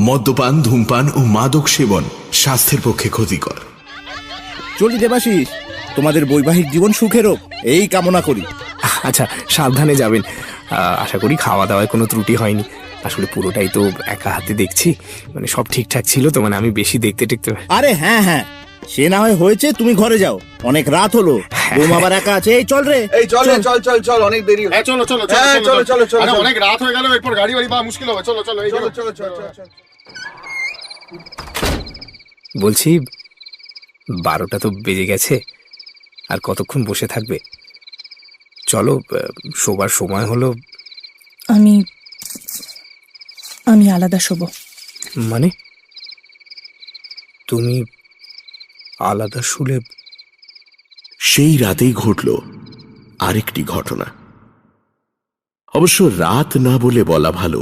মদ্যপান, ধূমপান ও মাদক সেবন স্বাস্থ্যের পক্ষে ক্ষতিকর। চলি দেবাশিস, তোমাদের বৈবাহিক জীবন সুখের হোক এই কামনা করি। আচ্ছা, সাবধানে যাবেন। আশা করি খাওয়া দাওয়ায় কোনো ত্রুটি হয়নি। আসলে পুরোটাই তো একা হাতে দেখছি, মানে সব ঠিকঠাক ছিল তো, মানে আমি বেশি দেখতে টেকতে। আরে হ্যাঁ হ্যাঁ, সে না হয় হয়েছে, তুমি ঘরে যাও, অনেক রাত হলো, বৌমা আবার একা আছে। এই চল রে, এই চল চল চল চল, অনেক দেরি হচ্ছে। চলো চলো চলো চলো চলো, আরে অনেক রাত হয়ে গেল, এরপর গাড়ি বাড়ি পাওয়া মুশকিল হবে। চলো চলো চলো চলো চলো চলো। বলছি 12টা তো বেজে গেছে, আর কতক্ষণ বসে থাকবে? চলো, শোবার সময় হলো। আমি আলাদা শোবো। মানে তুমি আলাদা শুলে? সেই রাতেই ঘটল আরেকটি ঘটনা। অবশ্য রাত না বলে বলা ভালো,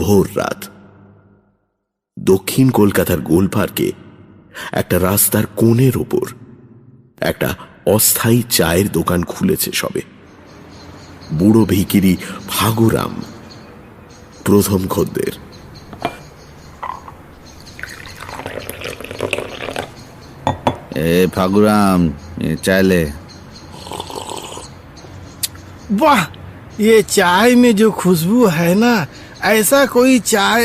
ভোর রাত। দক্ষিণ কলকাতার গোলপার্কে একটা রাস্তার কোণের ওপর একটা অস্থায়ী চায়ের দোকান খুলেছে সবে। বুড়ো ভিখিরি ফাগুরাম প্রথম খদ্দের। এ ফাগুরাম, চাইলে। वाह, ये चाय में जो खुशबू है ना, ऐसा कोई चाय।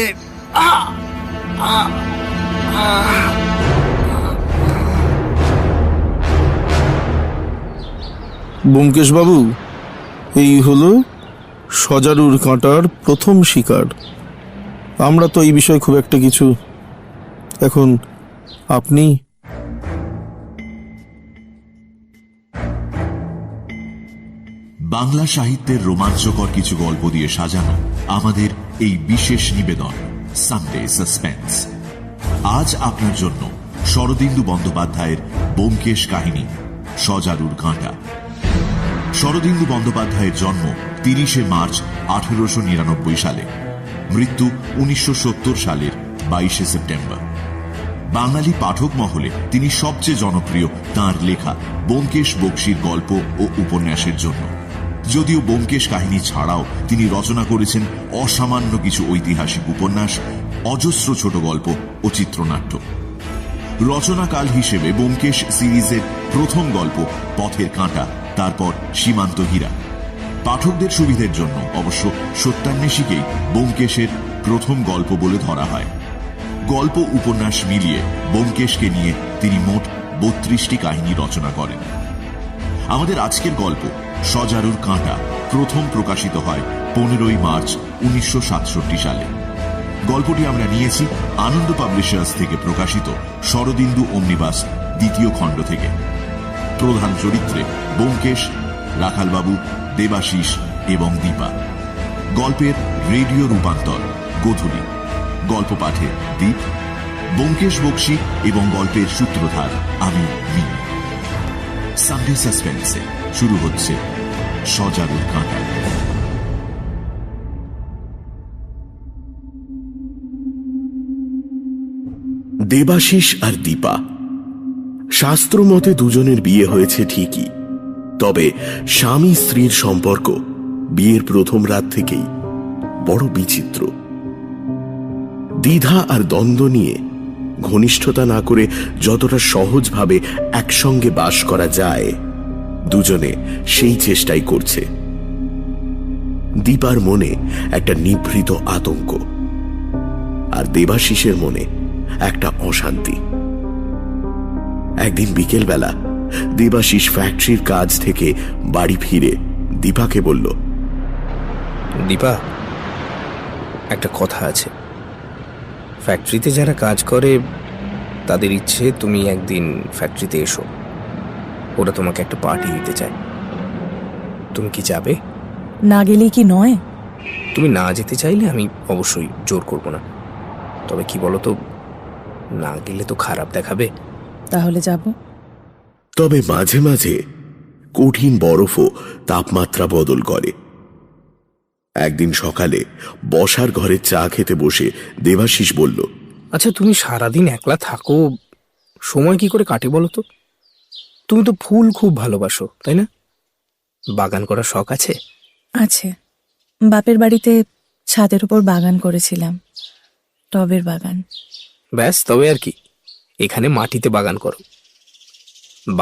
ব্যোমকেশ বাবু, এই হলো সজারুর কাঁটার প্রথম শিকার। আমরা তো এই বিষয়ে খুব একটা কিছু। এখন আপনি। বাংলা সাহিত্যের রোমাঞ্চকর কিছু গল্প দিয়ে সাজানো আমাদের এই বিশেষ নিবেদন সানডে সাসপেন্স। আজ আপনার জন্য শরদিন্দু বন্দ্যোপাধ্যায়ের ব্যোমকেশ কাহিনী সজারুর কাঁটা। শরদিন্দু বন্দ্যোপাধ্যায়ের জন্ম 30শে মার্চ 1899 সালে, মৃত্যু 1970 সালের 22শে সেপ্টেম্বর। বাঙালি পাঠক মহলে তিনি সবচেয়ে জনপ্রিয় তাঁর লেখা ব্যোমকেশ বক্সীর গল্প ও উপন্যাসের জন্য। যদিও ব্যোমকেশ কাহিনী ছাড়াও তিনি রচনা করেছেন অসামান্য কিছু ঐতিহাসিক উপন্যাস, অজস্র ছোট গল্প ও চিত্রনাট্য। রচনাকাল হিসেবে ব্যোমকেশ সিরিজের প্রথম গল্প পথের কাঁটা, তারপর সীমান্ত হীরা। পাঠকদের সুবিধের জন্য অবশ্য সত্যান্বেষীকেই ব্যোমকেশের প্রথম গল্প বলে ধরা হয়। গল্প উপন্যাস মিলিয়ে ব্যোমকেশকে নিয়ে তিনি মোট 32টি কাহিনী রচনা করেন। আমাদের আজকের গল্প সজারুর কাঁটা প্রথম প্রকাশিত হয় 15ই মার্চ 1967 সালে। গল্পটি আমরা নিয়েছি আনন্দ পাবলিশার্স থেকে প্রকাশিত শরদিন্দু অমনিবাস দ্বিতীয় খণ্ড থেকে। প্রধান চরিত্রে ব্যোমকেশ, রাখালবাবু, দেবাশিস এবং দীপা। গল্পের রেডিও রূপান্তর গোধূলি। গল্প পাঠে দীপ, ব্যোমকেশ বক্সী এবং গল্পের সূত্রধার আমি মিমি। সানডে সাসপেন্সে শুরু হচ্ছে সজারুর কাঁটা। দেবাশিস আর দীপা। শাস্ত্র মতে দুজনের বিয়ে হয়েছে ঠিকই, তবে স্বামী স্ত্রীর সম্পর্ক বিয়ের প্রথম রাত থেকেই বড় বিচিত্র। দ্বিধা আর দ্বন্দ্ব নিয়ে ঘনিষ্ঠতা না করে যতটা সহজভাবে একসঙ্গে বাস করা যায়, দুজনে সেই চেষ্টাই করছে। দীপার মনে একটা নিভৃত আতঙ্ক, আর দেবাশিসের মনে একটা অশান্তি। একদিন বিকেলবেলা দেবাশিস ফ্যাক্টরির কাজ থেকে বাড়ি ফিরে দীপাকে বলল, দীপা, একটা কথা আছে। ফ্যাক্টরিতে যারা কাজ করে তাদের ইচ্ছে তুমি একদিন ফ্যাক্টরিতে এসো, ওরা তোমাকে একটা পার্টি দিতে চায়। তুমি কি যাবে? না গেলেই কি নয়? তুমি না যেতে চাইলে আমি অবশ্যই জোর করব না, তবে কি বলো তো, না গেলে তো খারাপ দেখাবে। তাহলে যাব। তবে মাঝে মাঝে কঠিন বরফও তাপমাত্রা বদল করে। একদিন সকালে বসার ঘরে চা খেতে বসে দেবাশিস বলল, আচ্ছা, তুমি সারাদিন একলা থাকো, সময় কি করে কাটে বলো তো? তুমি তো ফুল খুব ভালোবাসো, তাই না? বাগান করার শখ আছে? আছে, বাপের বাড়িতে ছাদের উপর বাগান করেছিলাম। টবের বাগান। ব্যাস, তবে আর কি, এখানে মাটিতে বাগান করো।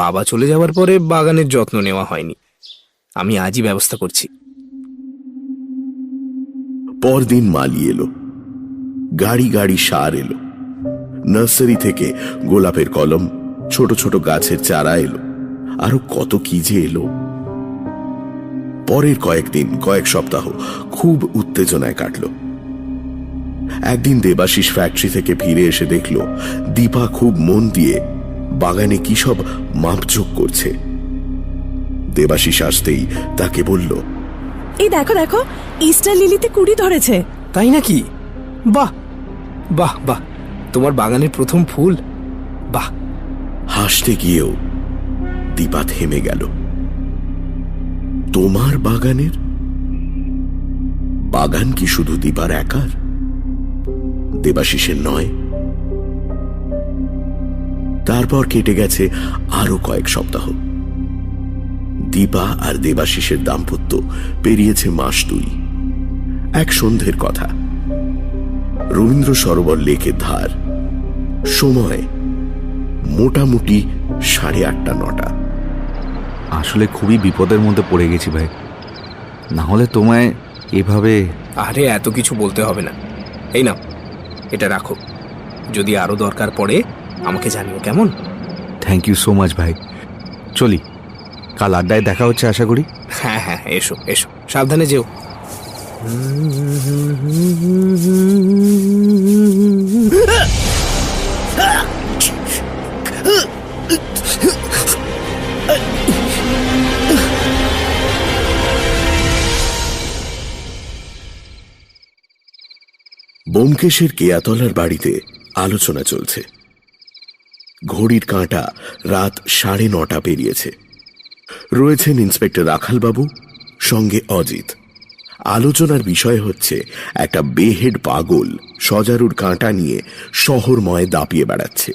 বাবা চলে যাওয়ার পরে বাগানের যত্ন নেওয়া হয়নি, আমি আজই ব্যবস্থা করছি। পরদিন মালি এলো, গাড়ি গাড়ি সার এলো, নার্সারি থেকে গোলাপের কলম, ছোট ছোট গাছের চারা এলো, আরো কত কি যে এলো। পরের কয়েকদিন, কয়েক সপ্তাহ খুব উত্তেজনায় কাটল। একদিন দেবাশিস ফ্যাক্টরি থেকে ফিরে এসে দেখল দীপা খুব মন দিয়ে বাগানে কি সব মাপঝোক করছে। দেবাশিস আসতেই তাকে বলল, এই দেখো দেখো, ইস্টার লিলিতে কুড়ি ধরেছে। তাই নাকি? বাহ বাহ বাহ, তোমার বাগানের প্রথম ফুল, বাহ। হাসতে গিয়েও দীপা থেমে গেল। তোমার বাগানের? বাগান কি শুধু দীপার একার? দেবাশিসের নয়? তারপর কেটে গেছে আরো কয়েক সপ্তাহ। দীপা আর দেবাশিসের দাম্পত্য পেরিয়েছে মাস 2। এক সন্ধ্যের কথা, রবীন্দ্র সরোবর লেকের ধার, সময় মোটামুটি 8:30-9টা। আসলে খুবই বিপদের মধ্যে পড়ে গেছি ভাই, না হলে তোমায় এভাবে। আরে এত কিছু বলতে হবে না, এই নাও, এটা রাখো, যদি আরো দরকার পড়ে আমাকে জানিও, কেমন? থ্যাংক ইউ সো মাচ ভাই। চলি, কাল আড্ডায় দেখা হচ্ছে আশা করি। হ্যাঁ হ্যাঁ, এসো এসো, সাবধানে যেও। ব্যোমকেশের কেয়াতলার বাড়িতে আলোচনা চলছে। ঘড়ির কাঁটা রাত 9:30 পেরিয়েছে। রয়েছেন ইন্সপেক্টর রাখালবাবু, সঙ্গে অজিত। আলোচনার বিষয় হচ্ছে একটা বেহেড পাগল সজারুর কাঁটা নিয়ে শহরময় দাপিয়ে বেড়াচ্ছে।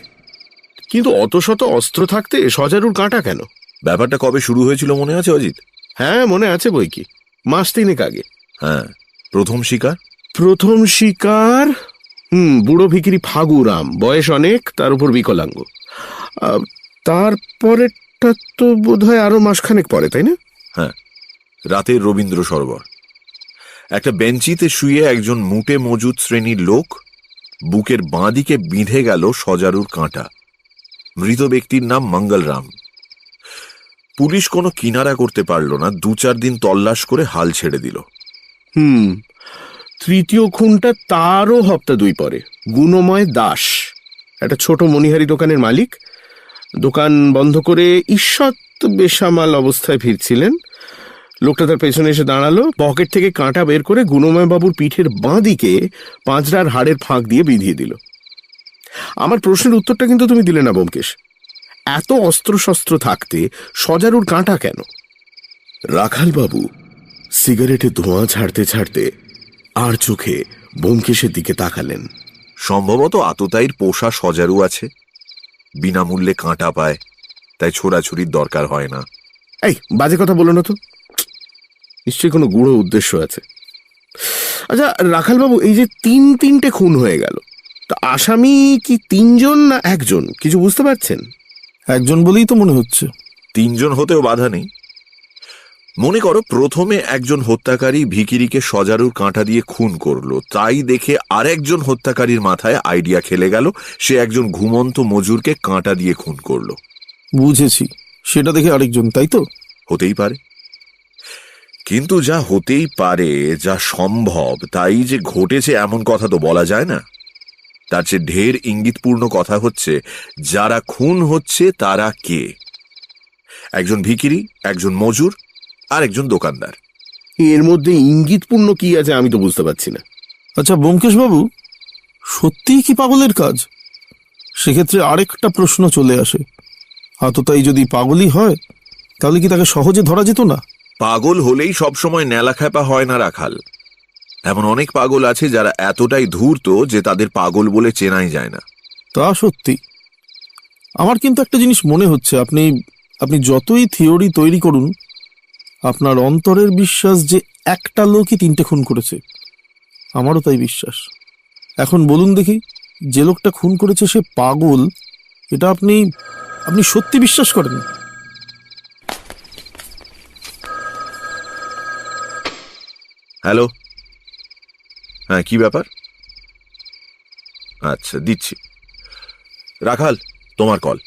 কিন্তু অত শত অস্ত্র থাকতে সজারুর কাঁটা কেন? ব্যাপারটা কবে শুরু হয়েছিল মনে আছে অজিত? হ্যাঁ, মনে আছে বই কি, মাস 3 আগে। হ্যাঁ, প্রথম শিকার? প্রথম শিকার বুড়ো ভিখিরি ফাগুরাম, বয়স অনেক, তার উপর বিকলাঙ্গ। তারপরেরটা তো বোধ হয় আরো মাসখানেক পরে, তাই না? হ্যাঁ, রাতের রবীন্দ্র সরোবর। একটা বেঞ্চিতে শুয়ে একজন মুটে মজুদ শ্রেণীর লোক, বুকের বাঁ দিকে বিঁধে গেল সজারুর কাঁটা। মৃত ব্যক্তির নাম মঙ্গলরাম। পুলিশ কোনো কিনারা করতে পারল না, 2-4 দিন তল্লাশ করে হাল ছেড়ে দিল। তৃতীয় খুনটা তারও হপ্তা 2 পরে। গুণময় দাস, একটা ছোট মণিহারি দোকানের মালিক, দোকান বন্ধ করে ঈষৎ বেসামাল অবস্থায় ফিরছিলেন। লোকটা তার পেছনে এসে দাঁড়ালো, পকেট থেকে কাঁটা বের করে গুণময় বাবুর পিঠের বাঁ দিকে পাঁচড়ার হাড়ের ফাঁক দিয়ে বিঁধিয়ে দিল। আমার প্রশ্নের উত্তরটা কিন্তু তুমি দিলে না ব্যোমকেশ। এত অস্ত্রশস্ত্র থাকতে সজারুর কাঁটা কেন? রাখালবাবু সিগারেটে ধোঁয়া ছাড়তে ছাড়তে আর চোখে ব্যোমকেশের দিকে তাকালেন। সম্ভবত আততায়ীর পোষা সজারু আছে, বিনামূল্যে কাঁটা পায়, তাই ছোড়াছুরির দরকার হয় না। এই বাজে কথা বলো না তো, নিশ্চয়ই কোনো গূঢ় উদ্দেশ্য আছে। আচ্ছা রাখালবাবু, এই যে 3 খুন হয়ে গেল, তা আসামি কি 3 জন না 1 জন, কিছু বুঝতে পারছেন? 1 জন বলেই তো মনে হচ্ছে। 3 জন হতেও বাধা নেই। মনে করো প্রথমে একজন হত্যাকারী ভিখিরিকে সজারুর কাঁটা দিয়ে খুন করলো, তাই দেখে আরেকজন হত্যাকারীর মাথায় আইডিয়া খেলে গেল, সে একজন ঘুমন্ত মজুরকে কাঁটা দিয়ে খুন করলো। বুঝেছি, সেটা দেখে আরেকজন, তাই তো? হতেই পারে, কিন্তু যা হতেই পারে, যা সম্ভব, তাই যে ঘটেছে এমন কথা তো বলা যায় না। তার চেয়ে ঢের ইঙ্গিতপূর্ণ কথা হচ্ছে যারা খুন হচ্ছে তারা কে। একজন ভিখিরি, একজন মজুর, আর একজন দোকানদার। এর মধ্যে ইঙ্গিতপূর্ণ কি আছে আমি তো বুঝতে পারছি না। আচ্ছা ব্যোমকেশ বাবু, সত্যিই কি পাগলের কাজ? সেক্ষেত্রে আরেকটা প্রশ্ন চলে আসে, আততায়ী যদি পাগলই হয় তাহলে কি তাকে সহজে ধরা যেত না? পাগল হলেই সবসময় নেলাখ্যাপা হয় না রাখাল। এমন অনেক পাগল আছে যারা এতটাই ধূর্ত যে তাদের পাগল বলে চেনাই যায় না। তা সত্যি। আমার কিন্তু একটা জিনিস মনে হচ্ছে, আপনি যতই থিওরি তৈরি করুন, আপনার অন্তরের বিশ্বাস যে একটা লোকই 3টে খুন করেছে। আমারও তাই বিশ্বাস। এখন বলুন দেখি, যে লোকটা খুন করেছে সে পাগল, এটা আপনি আপনি সত্যি বিশ্বাস করেন? হ্যালো, হ্যাঁ কি ব্যাপার? আচ্ছা দিচ্ছি। রাখাল, তোমার কল।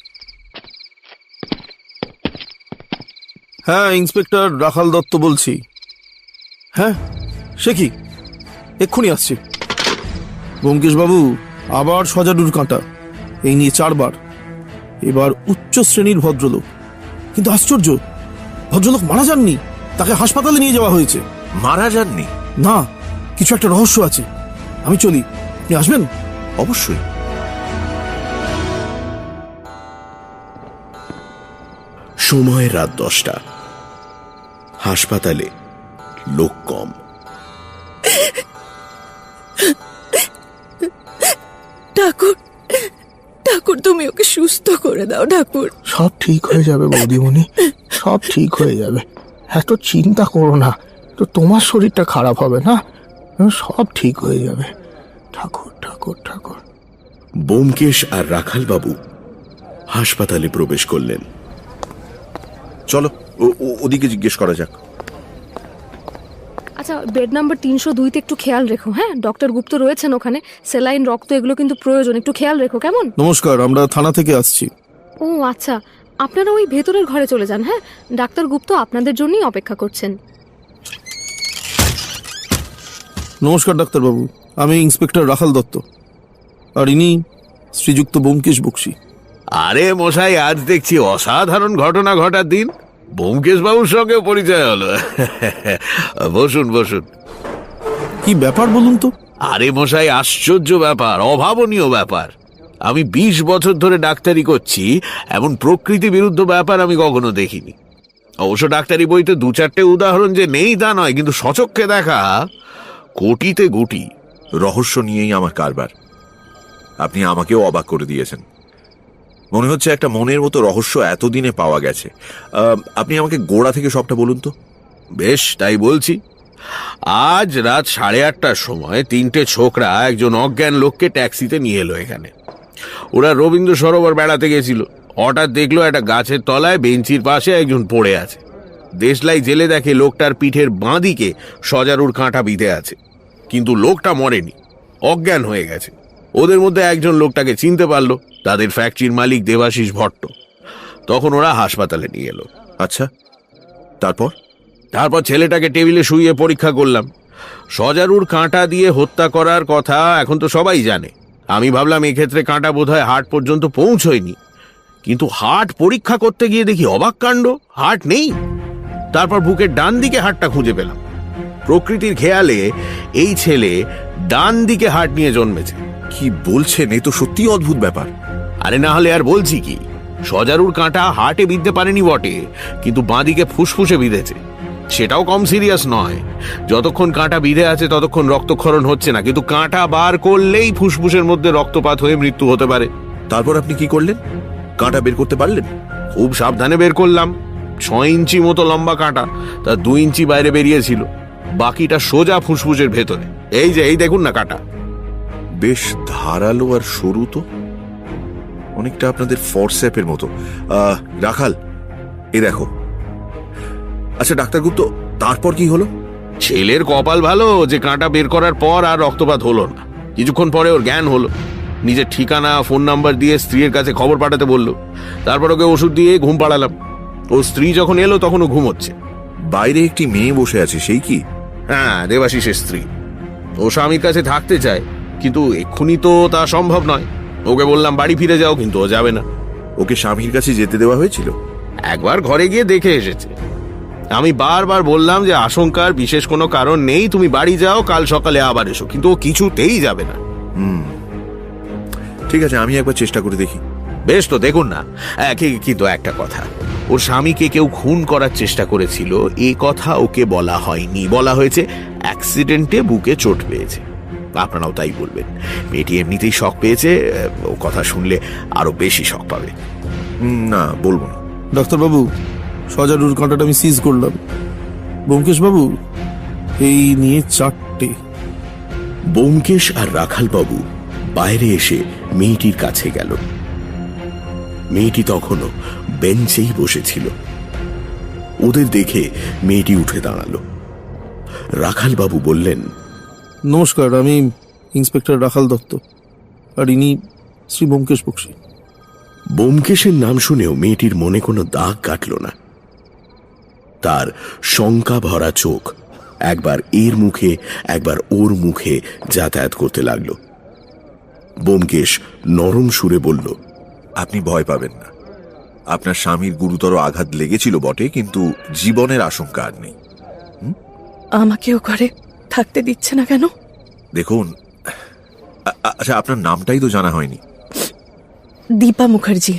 হ্যাঁ, ইন্সপেক্টর রাখাল দত্ত বলছি। হ্যাঁ, সে কি, এক্ষুনি আসছি। ব্যোমকেশ বাবু, আবার সজারুর কাঁটা, এই নিয়ে 4 বার। এবার উচ্চ শ্রেণীর ভদ্রলোক, কিন্তু আশ্চর্য, ভদ্রলোক মারা যাননি, তাকে হাসপাতালে নিয়ে যাওয়া হয়েছে। মারা যাননি? না, কিছু একটা রহস্য আছে। আমি চলি, আপনি আসবেন? অবশ্যই। সময় রাত 10টা। হাসপাতালে লোক কম। ঠাকুর, ঠাকুর তুমি ওকে সুস্থ করে দাও ঠাকুর। সব ঠিক হয়ে যাবে বৌদিমণি, সব ঠিক হয়ে যাবে। এত চিন্তা করো না, তো তোমার শরীরটা খারাপ হবে না, সব ঠিক হয়ে যাবে। ঠাকুর ঠাকুর ঠাকুর। ব্যোমকেশ আর রাখাল বাবু হাসপাতালে প্রবেশ করলেন। চলো ওদিকে জিজ্ঞেস করা যাক। আচ্ছা, বেড নাম্বার 302-তে একটু খেয়াল রেখো। হ্যাঁ, ডক্টর গুপ্ত রয়েছেন ওখানে, সেলাইন, রক্ত এগুলো কিন্তু প্রয়োজন, একটু খেয়াল রেখো, কেমন? নমস্কার, আমরা থানা থেকে আসছি। ও আচ্ছা, আপনারা ওই ভেতরের ঘরে চলে যান। হ্যাঁ, ডাক্তার গুপ্ত আপনাদের জন্যই অপেক্ষা করছেন। নমস্কার ডাক্তারবাবু, আমি ইন্সপেক্টর রাখাল দত্ত, আর ইনি শ্রীযুক্ত ব্যোমকেশ বক্সী। আরে মশাই, আজ দেখছি অসাধারণ ঘটনা ঘটার দিন। ব্যোমকেশ বাবুর সঙ্গে পরিচয় হলো। বসুন বসুন। কি ব্যাপার বলুন তো? আরে মশাই, আশ্চর্য ব্যাপার, অভাবনীয় ব্যাপার। আমি 20 বছর ধরে ডাক্তারি করছি, এমন প্রকৃতি বিরুদ্ধ ব্যাপার আমি কখনো দেখিনি। অবশ্য ডাক্তারি বইতে 2-4টে উদাহরণ যে নেই তা নয়, কিন্তু সচক্ষে দেখা কোটিতে গুটি। রহস্য নিয়েই আমার কারবার। আপনি আমাকেও অবাক করে দিয়েছেন। মনে হচ্ছে একটা মনের মতো রহস্য এতদিনে পাওয়া গেছে। আপনি আমাকে গোড়া থেকে সবটা বলুন তো। বেশ, তাই বলছি। আজ রাত 8:30টার সময় 3টে ছোকরা একজন অজ্ঞান লোককে ট্যাক্সিতে নিয়ে এলো এখানে। ওরা রবীন্দ্র সরোবর বেড়াতে গেছিল। হঠাৎ দেখলো একটা গাছের তলায় বেঞ্চির পাশে একজন পড়ে আছে। দেশলাই জেলে দেখে লোকটার পিঠের বাঁ দিকে সজারুর কাঁটা বিঁধে আছে, কিন্তু লোকটা মরেনি, অজ্ঞান হয়ে গেছে। ওদের মধ্যে একজন লোকটাকে চিনতে পারলো, তাদের ফ্যাক্টরির মালিক দেবাশিস ভট্ট। তখন ওরা হাসপাতালে নিয়ে এলো। আচ্ছা, তারপর? তারপর ছেলেটাকে টেবিলে শুইয়ে পরীক্ষা করলাম। সজারুর কাঁটা দিয়ে হত্যা করার কথা এখন তো সবাই জানে। আমি ভাবলাম এক্ষেত্রে কাঁটা বোধহয় হার্ট পর্যন্ত পৌঁছয়নি, কিন্তু হার্ট পরীক্ষা করতে গিয়ে দেখি অবাক কাণ্ড, হার্ট নেই। তারপর বুকের ডান দিকে হার্টটা খুঁজে পেলাম। প্রকৃতির খেয়ালে এই ছেলে ডান দিকে হার্ট নিয়ে জন্মেছে। কি বলছেন? এই তো সত্যি অদ্ভুত ব্যাপার। আরে না হলে আর বলছি কি, সজারুর কাঁটা হার্টে বিঁধতে পারেনি বটে, কিন্তু বাঁ দিকে ফুসফুসে বিঁধেছে। সেটাও কম সিরিয়াস নয়। যতক্ষণ কাঁটা বিঁধে আছে ততক্ষণ রক্তক্ষরণ হচ্ছে না, কিন্তু কাঁটা বার করলেই ফুসফুসের মধ্যে রক্তপাত হয়ে মৃত্যু হতে পারে। তারপর আপনি কি করলেন? কাঁটা বের করতে পারলেন? খুব সাবধানে বের করলাম। 6 ইঞ্চি মতো লম্বা কাঁটা, তার 2 ইঞ্চি বাইরে বেরিয়েছিল, বাকিটা সোজা ফুসফুসের ভেতরে। এই যে, এই দেখুন না কাঁটা। বেশ ধারালো আর সরু তো, অনেকটা আপনাদের ফরসেপের মতো। রাখাল, এ দেখো। আচ্ছা ডাক্তার গুপ্ত, তারপর কি হলো? ছেলের কপাল ভালো যে কাঁটা বের করার পর আর রক্তপাত হলো না। কিছুক্ষণ পরে ওর জ্ঞান হলো। নিজের ঠিকানা, ফোন নাম্বার দিয়ে স্ত্রীর কাছে খবর পাঠাতে বললো। তারপর ওকে ওষুধ দিয়ে ঘুম পাড়ালাম। ও স্ত্রী যখন এলো তখন ও ঘুমোচ্ছে। বাইরে একটি মেয়ে বসে আছে, সেই কি? হ্যাঁ, দেবাশিসের স্ত্রী। ও স্বামীর কাছে থাকতে চায়, কিন্তু এক্ষুনি তো তা সম্ভব নয়। ওকে বললাম বাড়ি ফিরে যাও, কিন্তু ও যাবে না। ওকে স্বামীর কাছে যেতে দেওয়া হয়েছিল? একবার ঘরে গিয়ে দেখে এসেছে। আমি বারবার বললাম যে আশঙ্কার বিশেষ কোনো কারণ নেই, তুমি বাড়ি যাও, কাল সকালে আবার এসো, কিন্তু ও কিছুতেই যাবে না। ঠিক আছে, আমি একবার চেষ্টা করে দেখি। বেশ, তো দেখুন না। কিন্তু একটা কথা, ওর স্বামীকে কেউ খুন করার চেষ্টা করেছিল এ কথা ওকে বলা হয়নি। বলা হয়েছে অ্যাক্সিডেন্টে বুকে চোট পেয়েছে। আপনারাও তাই বলবেন। মেয়েটি এমনিতেই শক পেয়েছে, ও কথা শুনলে আরো বেশি শক পাবে। না, বলবো না। ডাক্তারবাবু, সজারুর কাঁটাটা আমি সিজ করলাম। ব্যোমকেশ বাবু, এই নিয়ে 4টে। ব্যোমকেশ আর রাখালবাবু বাইরে এসে মেয়েটির কাছে গেল। মেয়েটি তখনও বেঞ্চেই বসেছিল। ওদের দেখে মেয়েটি উঠে দাঁড়ালো। রাখালবাবু বললেন, নমস্কার, আমি ইন্সপেক্টর রাখাল দত্ত, আর ইনি শ্রী ব্যোমকেশ বক্সী। ব্যোমকেশের নাম শুনেও মেয়েটির মনে কোনো দাগ কাটল না। তার শঙ্কা ভরা চোখ একবার এর মুখে একবার ওর মুখে যাতায়াত করতে লাগল। ব্যোমকেশ নরম সুরে বলল, আপনি ভয় পাবেন না। আপনার স্বামীর গুরুতর আঘাত লেগেছিল বটে, কিন্তু জীবনের আশঙ্কা আর নেই। আমাকেও ঘরে থাকতে দিচ্ছে না কেন? দেখুন, আচ্ছা, আপনার নামটাই তো জানা হয়নি। দীপা মুখার্জি।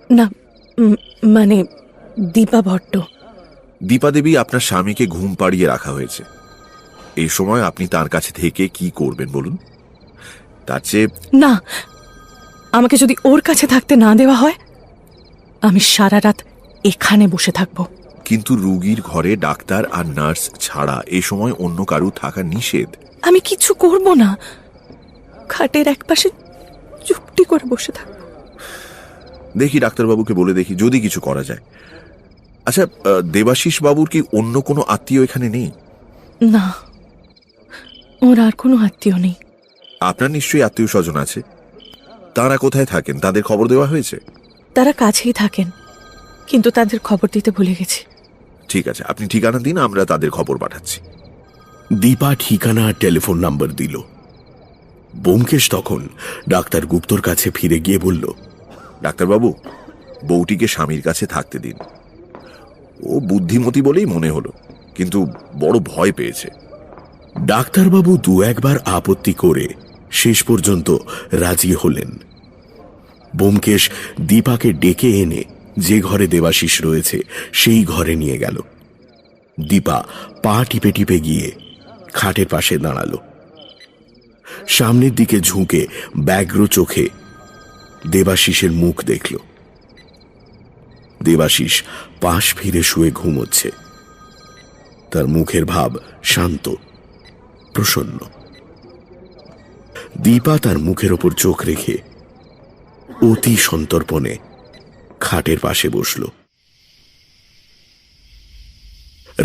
না, মানে দীপা ভট্ট। দীপা দেবী, আপনার স্বামীকে ঘুম পাড়িয়ে রাখা হয়েছে। এই সময় আপনি তার কাছে থেকে কি করবেন বলুন? তার চেয়ে না, আমাকে যদি ওর কাছে থাকতে না দেওয়া হয়, আমি সারা রাত এখানে বসে থাকবো। কিন্তু রুগীর ঘরে ডাক্তার আর নার্স ছাড়া এ সময় অন্য কারু থাকা নিষেধ। আমি কিছু করব না, খাটের একপাশে চুপটি করে বসে থাকবো। দেখি ডাক্তারবাবুকে বলে দেখি যদি কিছু করা যায়। আচ্ছা, দেবাশিস বাবুর কি অন্য কোনো আত্মীয় এখানে নেই? না, ওর আর কোনো আত্মীয় নেই। আপনার নিশ্চয়ই আত্মীয় স্বজন আছে। তারা কোথায় থাকেন? তাদের খবর দেওয়া হয়েছে? তারা কাছেই থাকেন, কিন্তু তাদের খবর দিতে ভুলে গেছি। ঠিক আছে, আপনি ঠিকানা দিন, আমরা তাদের খবর পাঠাচ্ছি। দীপা ঠিকানা আর টেলিফোন নাম্বার দিল। ব্যোমকেশ তখন ডাক্তার গুপ্তর কাছে ফিরে গিয়ে বলল, ডাক্তারবাবু, বউটিকে স্বামীর কাছে থাকতে দিন। ও বুদ্ধিমতী বলেই মনে হলো, কিন্তু বড় ভয় পেয়েছে। ডাক্তারবাবু দু একবার আপত্তি করে শেষ পর্যন্ত রাজি হলেন। ব্যোমকেশ দীপাকে ডেকে এনে যে ঘরে দেবাশিস রয়েছে সেই ঘরে নিয়ে গেল। দীপা পা টিপে টিপে গিয়ে খাটের পাশে দাঁড়ালো। সামনের দিকে ঝুঁকে ব্যগ্র চোখে দেবাশিসের মুখ দেখল। দেবাশিস পাশ ফিরে শুয়ে ঘুমোচ্ছে। তার মুখের ভাব শান্ত, প্রসন্ন। দীপা তার মুখের ওপর চোখ রেখে অতি সন্তর্পণে খাটের পাশে বসল।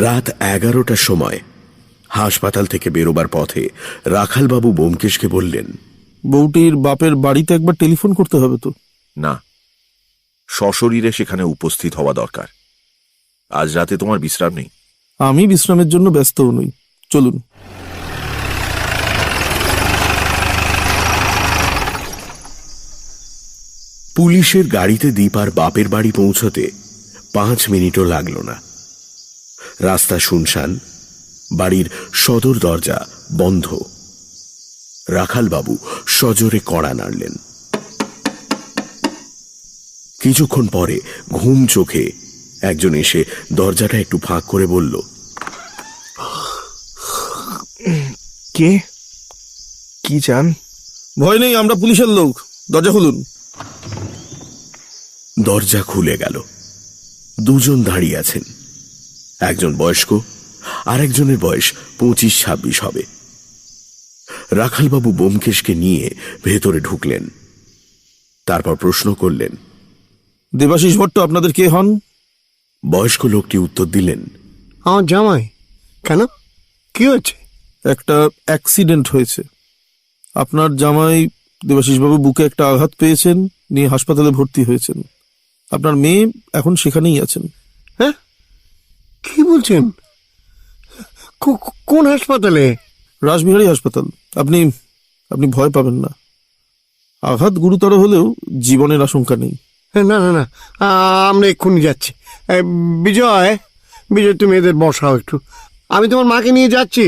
রাত 11টার সময় হাসপাতাল থেকে বেরোবার পথে রাখালবাবু ব্যোমকেশকে বললেন, বউটির বাপের বাড়িতে একবার টেলিফোন করতে হবে তো? না, সশরীরে সেখানে উপস্থিত হওয়া দরকার। আজ রাতে তোমার বিশ্রাম নেই। আমি বিশ্রামের জন্য ব্যস্তও নই, চলুন। পুলিশের গাড়িতে দীপার বাপের বাড়ি পৌঁছতে 5 মিনিটও লাগল না। রাস্তা শুনশান, বাড়ির সদর দরজা বন্ধ। রাখালবাবু সজোরে কড়া নাড়লেন। কিছুক্ষণ পরে ঘুম চোখে একজন এসে দরজাটা একটু ফাঁক করে বলল, কে? কি চান? ভয় নেই, আমরা পুলিশের লোক, দরজা খুলুন। দরজা খুলে গেল। দুজন দাঁড়িয়ে আছেন। একজন বয়স্ক, আর একজনের বয়স 25-26 হবে। রাখালবাবু ব্যোমকেশকে নিয়ে ভেতরে ঢুকলেন। তারপর প্রশ্ন করলেন, দেবাশিস ভট্ট আপনাদের কে হন? বয়স্ক লোকটি উত্তর দিলেন, আমার জামাই। কেন, কি হয়েছে? একটা অ্যাক্সিডেন্ট হয়েছে। আপনার জামাই দেবাশিসবাবু বুকে একটা আঘাত পেয়েছেন, নিয়ে হাসপাতালে ভর্তি হয়েছেন। আপনার মেয়ে এখন সেখানেই আছেন। হ্যাঁ, কি বলছেন? কোন হাসপাতালে? রাসবিহারী হাসপাতাল। আপনি আপনি ভয় পাবেন না। আঘাত গুরুতর হলেও জীবনের আশঙ্কা নেই। না না না, আমরা এক্ষুনি যাচ্ছি। বিজয়, বিজয়, তুমি এদের বসাও একটু, আমি তোমার মাকে নিয়ে যাচ্ছি।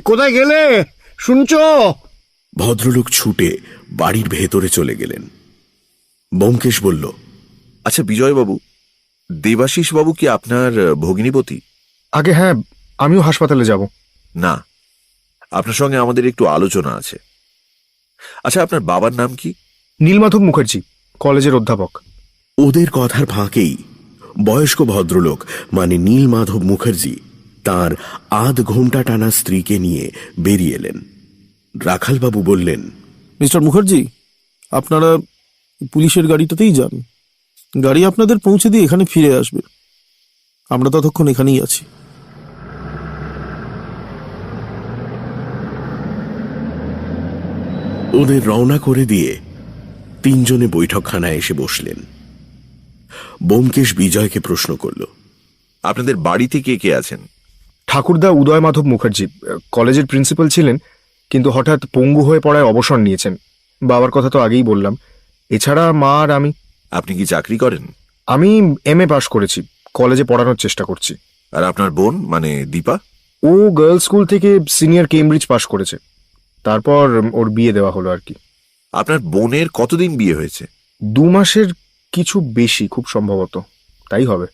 কোথায় গেলে শুনছো? ভদ্রলোক ছুটে বাড়ির ভেতরে চলে গেলেন। ব্যোমকেশ বলল, আচ্ছা বিজয়বাবু, দেবাশিস বাবু কি আপনার ভগিনীপতি? আগে হ্যাঁ, আমিও হাসপাতালে যাব। না, আপনার সঙ্গে আমাদের একটু আলোচনা আছে। আচ্ছা, আপনার বাবার নাম কি? নীলমাধব মুখার্জি, কলেজের অধ্যাপক। ওদের কথার ফাঁকেই বয়স্ক ভদ্রলোক মানে নীলমাধব মুখার্জি তার আধ ঘোমটা টানা স্ত্রীকে নিয়ে বেরিয়ে এলেন। রাখালবাবু বললেন, মিস্টার মুখার্জি, আপনারা পুলিশের গাড়িটাতেই যান। গাড়ি আপনাদের পৌঁছে দিয়ে এখানে ফিরে আসবে। আমরা ততক্ষণ এখানেই আছি। ওদের রওনা করে দিয়ে তিনজনে বৈঠকখানায় এসে বসলেন। ব্যোমকেশ বিজয়কে প্রশ্ন করল, আপনাদের বাড়িতে কে কে আছেন? ঠাকুরদা উদয় মাধব মুখার্জি কলেজের প্রিন্সিপাল ছিলেন, কিন্তু হঠাৎ পঙ্গু হয়ে পড়ায় অবসর নিয়েছেন। বাবার কথা তো আগেই বললাম। এছাড়া মা আর আমি। আপনি কি চাকরি করেন? আমি MA পাশ করেছি, কলেজে পড়ানোর চেষ্টা করছি। আর আপনার বোন মানে দীপা? ও গার্লস স্কুল থেকে সিনিয়র কেমব্রিজ পাশ করেছে, তারপর ওর বিয়ে দেওয়া হলো আর কি। আপনার বোনের কতদিন বিয়ে হয়েছে? 2 মাসের কিছু বেশি, খুব সম্ভবত তাই হবে।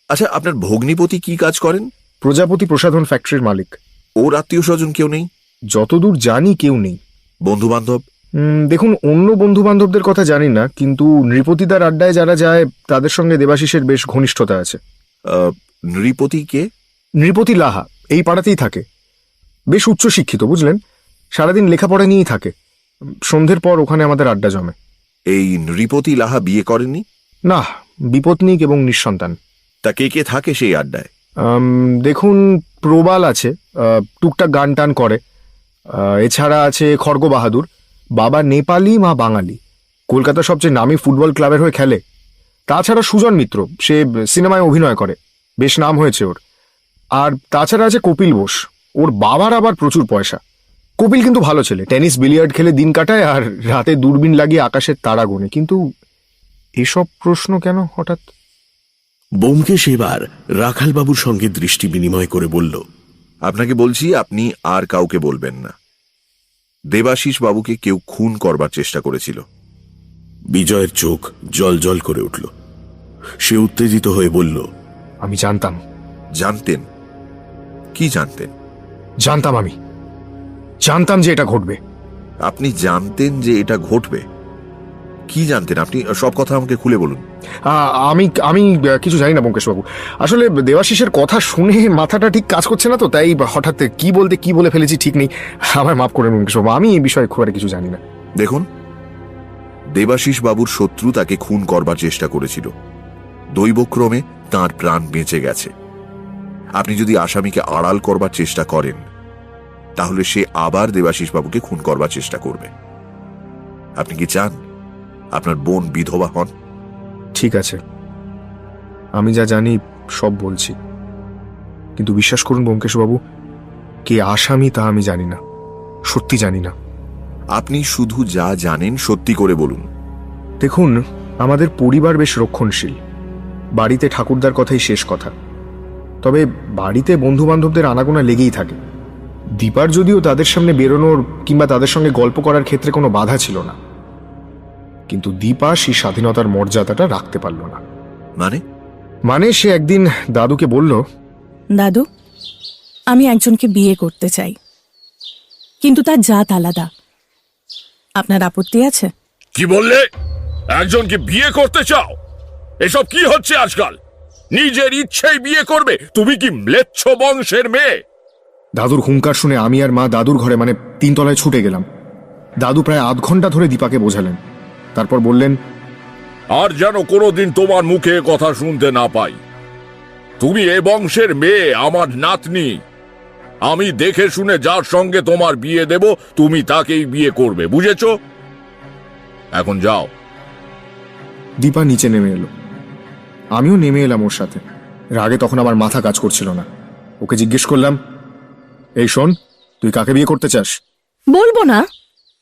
আচ্ছা, আপনার ভগ্নিপতি কি কাজ করেন? প্রজাপতি প্রসাধন ফ্যাক্টরির মালিক। ওর আত্মীয় স্বজন কেউ নেই? যতদূর জানি কেউ নেই। বন্ধু বান্ধব? দেখুন, অন্য বন্ধু বান্ধবদের কথা জানি না, কিন্তু নৃপতিদার আড্ডায় যারা যায় তাদের সঙ্গে দেবাশিসের বেশ ঘনিষ্ঠতা আছে। নৃপতি কে? নৃপতি লাহা এই পাড়াতেই থাকে, বেশ উচ্চ শিক্ষিত, বুঝলেন। সারাদিন লেখাপড়া নিয়েই থাকে। সন্ধ্যের পর ওখানে আমাদের আড্ডা জমে। এই নৃপতি লাহা বিয়ে করেননি? না, বিপত্নিক এবং নিঃসন্তান। তা কে কে থাকে সেই আড্ডায়? দেখুন, প্রবাল আছে, টুকটাক গান টান করে। এছাড়া আছে খড়গ বাহাদুর, বাবা নেপালি মা বাঙালি, কলকাতার সবচেয়ে নামী ফুটবল ক্লাবের হয়ে খেলে। তাছাড়া সুজন মিত্র, সে সিনেমায় অভিনয় করে, বেশ নাম হয়েছে ওর। আর তাছাড়া আছে কপিল বোস, ওর বাবার আবার প্রচুর পয়সা। কপিল কিন্তু ভালো ছেলে, টেনিস বিলিয়ার্ড খেলে দিন কাটায় আর রাতে দূরবীন লাগিয়ে আকাশের তারা গোনে। কিন্তু এসব প্রশ্ন কেন হঠাৎ? ব্যোমকেশ এবার রাখালবাবুর সঙ্গে দৃষ্টি বিনিময় করে বলল, আপনাকে বলছি, আপনি আর কাউকে বলবেন না। দেবাশিস বাবুকে কেউ খুন করবার চেষ্টা করেছিল। বিজয়ের চোখ জল জল করে উঠল। সে উত্তেজিত হয়ে বলল, আমি জানতাম। জানতেন? কি জানতেন? জানতাম, আমি জানতাম যে এটা ঘটবে। আপনি জানতেন যে এটা ঘটবে? কি জানতেন আপনি? সব কথা আমাকে খুলে বলুন। আমি কিছু জানি না ব্যোমকেশবাবু। আসলে দেবাশিসের কথা শুনে মাথাটা ঠিক কাজ করছে না, তো তাই হঠাৎ কি বলে ফেলেছি ঠিক নেই। আমায় মাফ করেন ব্যোমকেশবাবু, আমি এই বিষয়ে খুব একটা কিছু জানি না। দেখুন, দেবাশিস বাবুর শত্রু তাকে খুন করবার চেষ্টা করেছিল। দৈবক্রমে তার প্রাণ বেঁচে গেছে। আপনি যদি আসামিকে আড়াল করবার চেষ্টা করেন, তাহলে সে আবার দেবাশিস বাবুকে খুন করবার চেষ্টা করবে। আপনি কি চান আপনার বোন বিধবা হন? ঠিক আছে, আমি যা জানি সব বলছি, কিন্তু বিশ্বাস করুন ব্যোমকেশবাবু, কে আসামি তা আমি জানি না, সত্যি জানি না। আপনি শুধু যা জানেন সত্যি করে বলুন। দেখুন, আমাদের পরিবার বেশ রক্ষণশীল। বাড়িতে ঠাকুরদার কথাই শেষ কথা, তবে বাড়িতে বন্ধু বান্ধবদের আনাগোনা লেগেই থাকে। দীপার যদিও তাদের সামনে বেরোনোর কিংবা তাদের সঙ্গে গল্প করার ক্ষেত্রে কোনো বাধা ছিল না, কিন্তু দীপা সেই স্বাধীনতার মর্যাদাটা রাখতে পারল না। মানে সে একদিন দাদুকে বলল, দাদু, আমি একজনকে বিয়ে করতে চাই, কিন্তু তার জাত আলাদা। আপনার আপত্তি আছে? কি বললে? একজনকে বিয়ে করতে চাও? এসব কি হচ্ছে আজকাল? নিজের ইচ্ছেই বিয়ে করবে? তুমি কি ম্লেচ্ছ বংশের মেয়ে? দাদুর হুঙ্কার শুনে আমি আর মা দাদুর ঘরে মানে 3 তলায় ছুটে গেলাম। দাদু প্রায় আধ ঘন্টা ধরে দীপাকে বোঝালেন, তারপর বললেন, আর যেন কোনোদিন তোমার মুখে কথা শুনতে না পাই। তুমি এ বংশের মেয়ে, আমার নাতনি। আমি দেখে শুনে যার সঙ্গে তোমার বিয়ে দেব, তুমি তাকেই বিয়ে করবে, বুঝেছো? এখন যাও। দীপা নিচে নেমে এলো, আমিও নেমে এলাম ওর সাথে। রাগে তখন আমার মাথা কাজ করছিল না। ওকে জিজ্ঞেস করলাম, এই শোন, তুই কাকে বিয়ে করতে চাস? বলবো না,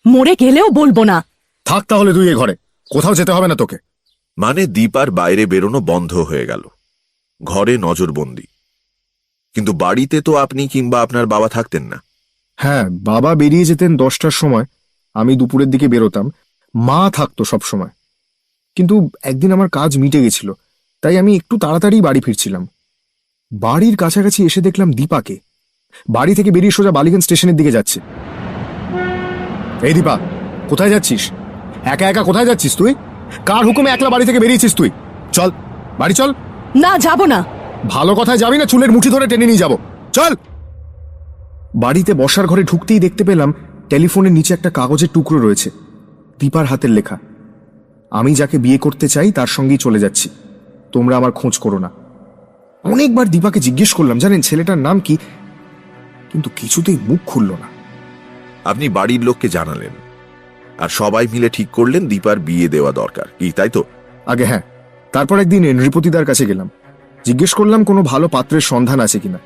মরে গেলেও বলবো না। থাক তাহলে তুই এ ঘরে, কোথাও যেতে হবে না তোকে। মানে দীপার বাইরে বেরোনো বন্ধ হয়ে গেল, ঘরে নজরবন্দি। কিন্তু বাড়িতে তো আপনি কিংবা আপনার বাবা থাকতেন না। হ্যাঁ, বাবা বেরিয়ে যেতেন 10টার সময়, আমি দুপুরের দিকে বেরোতাম। মা থাকতো সব সময়, কিন্তু একদিন আমার কাজ মিটে গেছিল, তাই আমি একটু তাড়াতাড়ি বাড়ি ফিরছিলাম। বাড়ির কাছাকাছি এসে দেখলাম দীপাকে বাড়ি থেকে বেরিয়ে সোজা বালিগঞ্জ স্টেশনের দিকে যাচ্ছে। এই দীপা, কোথায় যাচ্ছিস? একা একা কোথায় যাচ্ছিস তুই? কার হুকুমে একলা বাড়ি থেকে বেরিয়েছিস তুই? চল বাড়ি চল। না, যাব না। ভালো কথায় যাবি না চুলের মুঠি ধরে টেনে নিয়ে যাবো। চল। বাড়িতে বসার ঘরে ঢুকতেই দেখতে পেলাম টেলিফোনের নিচে একটা কাগজের টুকরো রয়েছে, দীপার হাতের লেখা। আমি যাকে বিয়ে করতে চাই তার সঙ্গেই চলে যাচ্ছি, তোমরা আমার খোঁজ করো না। অনেকবার দীপাকে জিজ্ঞেস করলাম জানেন ছেলেটার নাম কি, কিন্তু কিছুতেই মুখ খুলল না। আপনি বাড়ির লোককে জানালেন, আর সবাই মিলে ঠিক করলেন দীপার বিয়ে দেওয়া দরকার, কি তাই তো? আগে হ্যাঁ, তারপর একদিন নৃপতিদার কাছে গেলাম, জিজ্ঞেস করলাম কোনো ভালো পাত্রের সন্ধান আছে কিনা।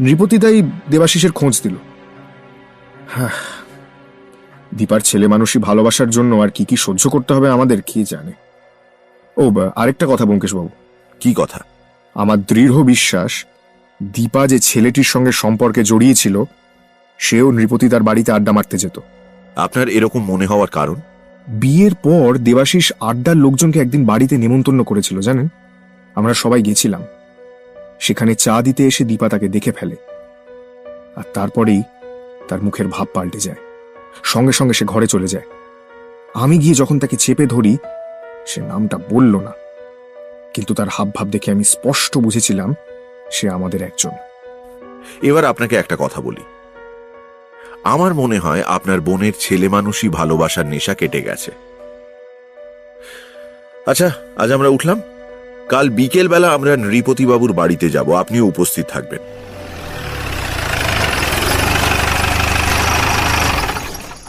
নৃপতিদাই দেবাশিসের খোঁজ দিল। হ্যাঁ, দীপার ছেলে মানুষই ভালোবাসার জন্য আর কি কি সহ্য করতে হবে আমাদের কি জানে। ও আরেকটা কথা ব্যোমকেশবাবু। কি কথা? আমার দৃঢ় বিশ্বাস দীপা যে ছেলেটির সঙ্গে সম্পর্কে জড়িয়েছিল সেও নৃপতিদার বাড়িতে আড্ডা মারতে যেত। আপনার এরকম মনে হওয়ার কারণ? বিয়ের পর দেবাশিস আড্ডার লোকজনকে একদিন বাড়িতে নেমন্তন্ন করেছিল জানেন। আমরা সবাই গেছিলাম, সেখানে চা দিতে এসে দীপা তাকে দেখে ফেলে, আর তারপরেই তার মুখের ভাব পাল্টে যায়। সঙ্গে সঙ্গে সে ঘরে চলে যায়। আমি গিয়ে যখন তাকে চেপে ধরি, সে নামটা বলল না, কিন্তু তার হাব ভাব দেখে আমি স্পষ্ট বুঝেছিলাম সে আমাদের একজন। এবার আপনাকে একটা কথা বলি, আমার মনে হয় আপনার বোনের ছেলে মানুষই ভালোবাসার নেশা কেটে গেছে। আচ্ছা, আজ আমরা উঠলাম, কাল বিকেল বেলা আমরা নৃপতিবাবুর বাড়িতে যাব, আপনিও উপস্থিত থাকবেন।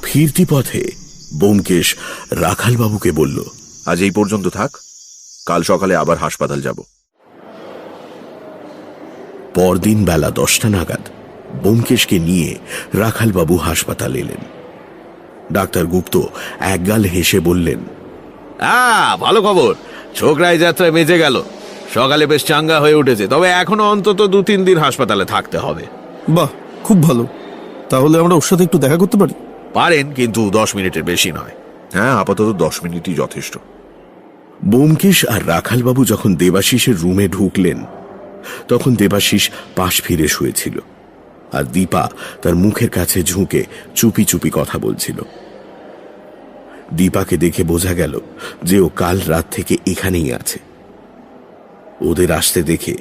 ফিরতি পথে ব্যোমকেশ রাখালবাবুকে বলল, আজ এই পর্যন্ত থাক, কাল সকালে আবার হাসপাতাল যাব। পরদিন বেলা 10টা নাগাদ ব্যোমকেশকে নিয়ে রাখালবাবু হাসপাতাল এলেন। ডাক্তার গুপ্ত একগাল হেসে বললেন, ভালো খবর, ছোকরাই যাত্রায় বেঁচে গেল, সকালে বেশ চাঙ্গা হয়ে উঠেছে, তবে এখনো অন্তত 2-3 দিন হাসপাতালে থাকতে হবে। বাহ, খুব ভালো। তাহলে আমরা ওর সাথে একটু দেখা করতে পারি? পারেন, কিন্তু 10 মিনিটের বেশি নয়। হ্যাঁ, আপাতত 10 মিনিটই যথেষ্ট। ব্যোমকেশ আর রাখালবাবু যখন দেবাশিসের রুমে ঢুকলেন তখন দেবাশিস পাশ ফিরে শুয়েছিল, আর দীপা তার মুখের কাছে ঝুঁকে চুপি চুপি কথা বলছিল। দীপাকে দেখে বোঝা গেল যে ও কাল রাত থেকে এখানেই আছে। ওদের আসতে দেখে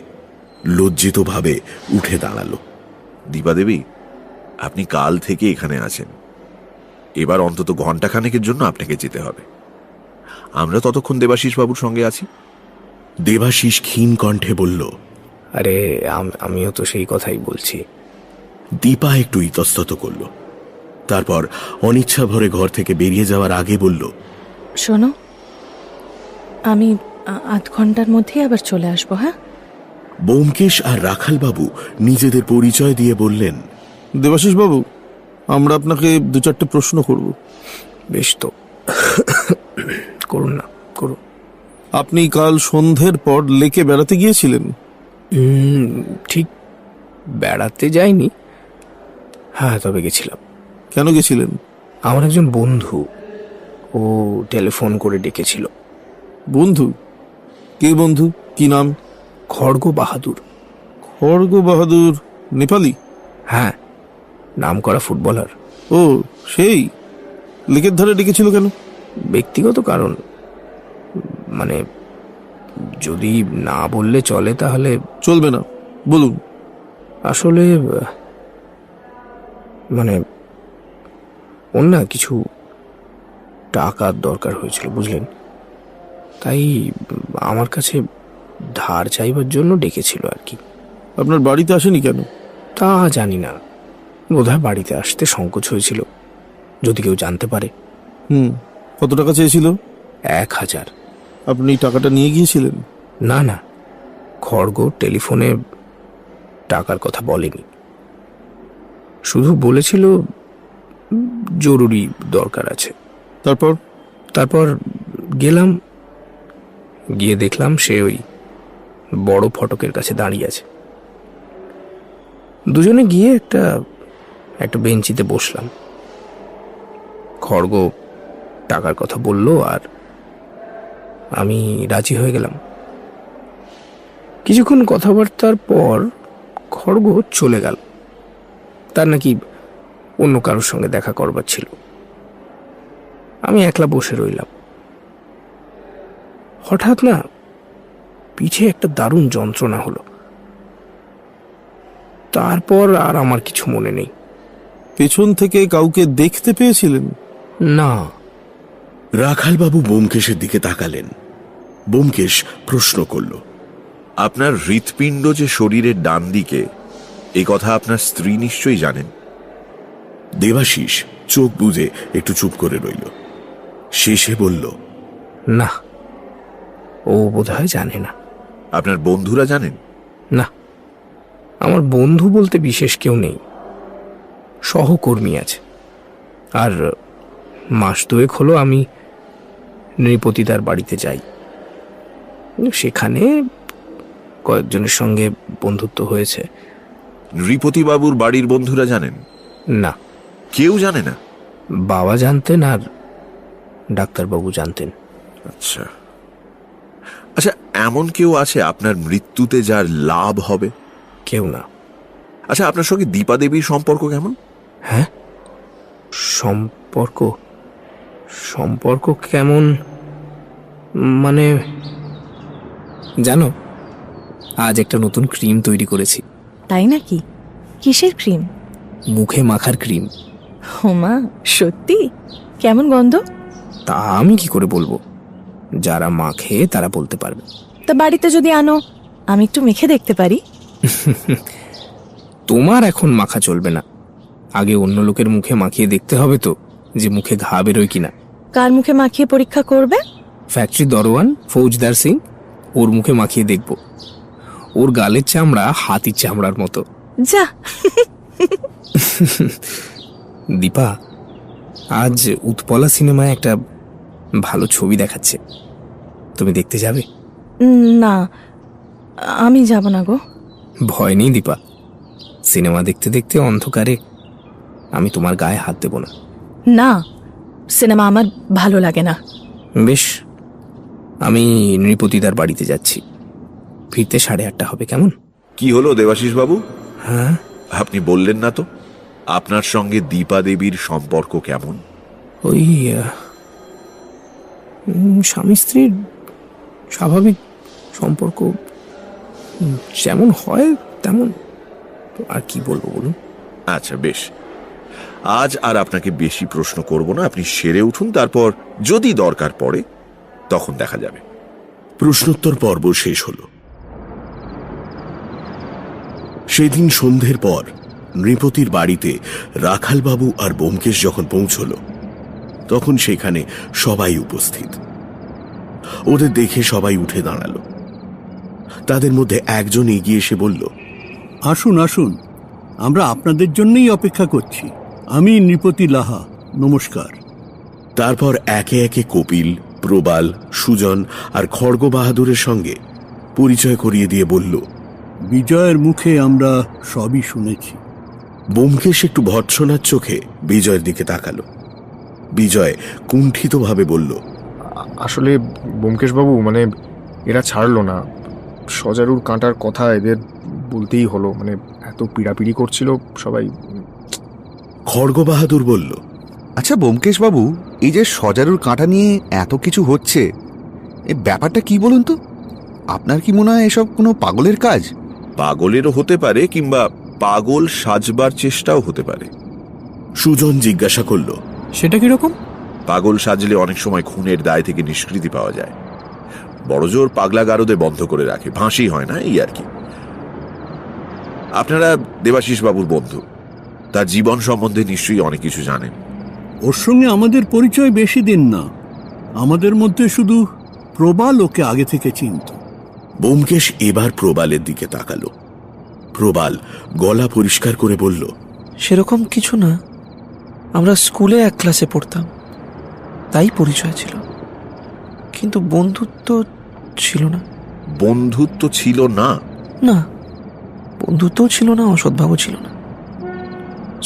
লজ্জিতভাবে উঠে দাঁড়ালো। দীপা দেবী, আপনি কাল থেকে এখানে আছেন, এবার অন্তত ঘন্টাখানেকের জন্য আপনাকে যেতে হবে। আমরা ততক্ষণ দেবাশিস বাবুর সঙ্গে আছি। দেবাশিস ক্ষীণ কণ্ঠে বলল, আরে আমিও তো সেই কথাই বলছি। দীপা একটু ইতস্তত করল, তারপর অনিচ্ছা ভরে ঘর থেকে বেরিয়ে যাওয়ার আগে বলল, শোনো, আমি আধ ঘন্টার মধ্যে আবার চলে আসবো। হ্যাঁ। ব্যোমকেশ আর রাখালবাবু নিজেদের পরিচয় দিয়ে বললেন, দেবাশিস বাবু, আমরা আপনাকে 2-4টে প্রশ্ন করব। বেশ তো, করুন না, করুন। আপনি কাল সন্ধ্যের পর লেকে বেড়াতে গিয়েছিলেন? ঠিক বেড়াতে যাইনি, হ্যাঁ তবে গেছিলাম। কেন গেছিলেন? আমার একজন বন্ধু, ও টেলিফোন করে ডেকেছিল। বন্ধু? কে বন্ধু, কি নাম? খড়গ বাহাদুর। খড়গ বাহাদুর নেপালি? হ্যাঁ, নাম করা ফুটবলার। ও সেই, লেকের ধারে ডেকেছিল কেন? ব্যক্তিগত কারণ, মানে যদি না বললে চলে তাহলে। চলবে না, বলুন। আসলে মানে ওর না কিছু টাকার দরকার হয়েছিল, বুঝলেন, তাই আমার কাছে ধার চাইবার জন্য ডেকেছিল আর কি। আপনার বাড়িতে আসেনি কেন? তা জানি না, বোধহয় বাড়িতে আসতে সংকোচ হয়েছিল, যদি কেউ জানতে পারে। কত টাকা চেয়েছিল? 1000। আপনি টাকাটা নিয়ে গিয়েছিলেন? না না, খড়গ টেলিফোনে টাকার কথা বলেনি, শুধু বলেছিল জরুরি দরকার আছে। তারপর গেলাম, গিয়ে দেখলাম সে ওই বড় ফটকের কাছে দাঁড়িয়ে আছে। দুজনে গিয়ে একটা বেঞ্চিতে বসলাম। খড়গ টাকার কথা বলল আর আমি রাজি হয়ে গেলাম। কিছুক্ষণ কথাবার্তার পর খড়গ চলে গেল, তার নাকি অন্য কারোর সঙ্গে দেখা করবার ছিল। আমি একলা বসে রইলাম। হঠাৎ না পিঠে একটা দারুণ যন্ত্রণা হলো। তারপর আর আমার কিছু মনে নেই। পেছন থেকে কাউকে দেখতে পেয়েছিলেন? না। রাখালবাবু ব্যোমকেশের দিকে তাকালেন। ব্যোমকেশ প্রশ্ন করল, আপনার হৃৎপিণ্ড যে শরীরের ডান দিকে, এই কথা আপনার স্ত্রী নিশ্চয়ই জানেন। দেবাশিস চোখ বুজে একটু চুপ করে রইল। শেষে বলল, না, ও বোধহয় জানে না। আপনার বন্ধুরা জানেন? না, আমার বন্ধু বলতে বিশেষ কেউ নেই। সহকর্মী আছে। আর মাস দুয়েক হলো আমি নৃপতিদার বাড়িতে যাই। সেখানে কয়েকজনের সঙ্গে বন্ধুত্ব হয়েছে। নৃপতিবাবুর বাড়ির বন্ধুরা জানেন? না। কেউ জানে না? বাবা জানতেন আর ডাক্তারবাবু জানতেন। আচ্ছা আচ্ছা, এমন কেউ আছে আপনার মৃত্যুতে যার লাভ হবে? কেউ না। আচ্ছা, আপনার সঙ্গে দীপা দেবীর সম্পর্ক কেমন? হ্যাঁ, সম্পর্ক সম্পর্ক কেমন মানে, জানো, আজ একটা নতুন ক্রিম তৈরি করেছি। তাই নাকি? কিসের ক্রিম? মুখে মাখার ক্রিম। হোমা, সত্যি? কেমন গন্ধ? তা আমি কি করে বলবো? যারা মাখে তারা বলতে পারবে। তা বাড়িতে যদি আনো, আমি একটু মেখে দেখতে পারি? তোমার এখন মাখা চলবে না। আগে অন্য লোকের মুখে মাখিয়ে দেখতে হবে তো, যে মুখে ঘা বেরোয় কিনা। কার মুখে মাখিয়ে পরীক্ষা করবে? ফ্যাক্টরি দরওয়ান ফৌজদার সিং, ওর মুখে মাখিয়ে দেখব। ওর গালের চামড়া হাতির চামড়ার মতো। যা। দীপা, আজ উৎপলা সিনেমায় একটা ভালো ছবি দেখাচ্ছে, তুমি দেখতে যাবে? না, আমি যাব না গো। ভয় নেই দীপা, সিনেমা দেখতে দেখতে অন্ধকারে আমি তোমার গায়ে হাত দেব না। না, সিনেমা আমার ভালো লাগে না। বেশ, আমি নৃপতিদার বাড়িতে যাচ্ছি। ফিরতে 8:30 হবে, কেমন? কি হলো দেবাশিস বাবু? হ্যাঁ, আপনি বললেন না তো আপনার সঙ্গে দীপা দেবীর সম্পর্ক কেমন? ওই স্বামী স্ত্রীর স্বাভাবিক সম্পর্ক, যেমন হয় তেমন। আর কি বলবো বলুন? আচ্ছা বেশ, আজ আর আপনাকে বেশি প্রশ্ন করব না। আপনি সেরে উঠুন, তারপর যদি দরকার পড়ে তখন দেখা যাবে। প্রশ্নোত্তর পর্ব শেষ হল। সেদিন সন্ধ্যের পর নৃপতির বাড়িতে রাখালবাবু আর ব্যোমকেশ যখন পৌঁছল, তখন সেখানে সবাই উপস্থিত। ওদের দেখে সবাই উঠে দাঁড়ালো। তাদের মধ্যে একজন এগিয়ে এসে বলল, আসুন আসুন, আমরা আপনাদের জন্যই অপেক্ষা করছি। আমি নৃপতি লাহা, নমস্কার। তারপর একে একে কপিল, প্রবাল, সুজন আর খড়গ বাহাদুরের সঙ্গে পরিচয় করিয়ে দিয়ে বলল, বিজয়ের মুখে আমরা সবই শুনেছি। ব্যোমকেশ একটু ভর্ৎসনার চোখে বিজয়ের দিকে তাকালো। বিজয় কুণ্ঠিতভাবে বলল, আসলে ব্যোমকেশবাবু, মানে এরা ছাড়লো না। সজারুর কাঁটার কথা এদের বলতেই হলো, মানে এত পিড়াপিড়ি করছিল সবাই। খড়গ বাহাদুর বলল, আচ্ছা ব্যোমকেশবাবু, এই যে সজারুর কাঁটা নিয়ে এত কিছু হচ্ছে, এই ব্যাপারটা কি বলুন তো? আপনার কি মনে হয় এসব কোনো পাগলের কাজ? পাগলেরও হতে পারে, কিংবা পাগল সাজবার চেষ্টাও হতে পারে। সুজন জিজ্ঞাসা করল, সেটা কিরকম? পাগল সাজলে অনেক সময় খুনের দায় থেকে নিষ্কৃতি পাওয়া যায়। বড়জোর পাগলা গারদে বন্ধ করে রাখে, ফাঁসি হয় না, এই আর কি। আপনারা দেবাশিস বাবুর বন্ধু, তার জীবন সম্বন্ধে নিশ্চয়ই অনেক কিছু জানেন। ওর সঙ্গে আমাদের পরিচয় বেশি দিন না। আমাদের মধ্যে শুধু প্রবাল ওকে আগে থেকে চিনত। ব্যোমকেশ এবার প্রবালের দিকে তাকালো। প্রবাল গলা পরিষ্কার করে বলল, সেরকম কিছু না, আমরা স্কুলে এক ক্লাসে পড়তাম, তাই পরিচয় ছিল, কিন্তু বন্ধুত্ব ছিল না। বন্ধুত্ব ছিল না? না, বন্ধুত্বও ছিল না, অসদ্ভাবও ছিল না।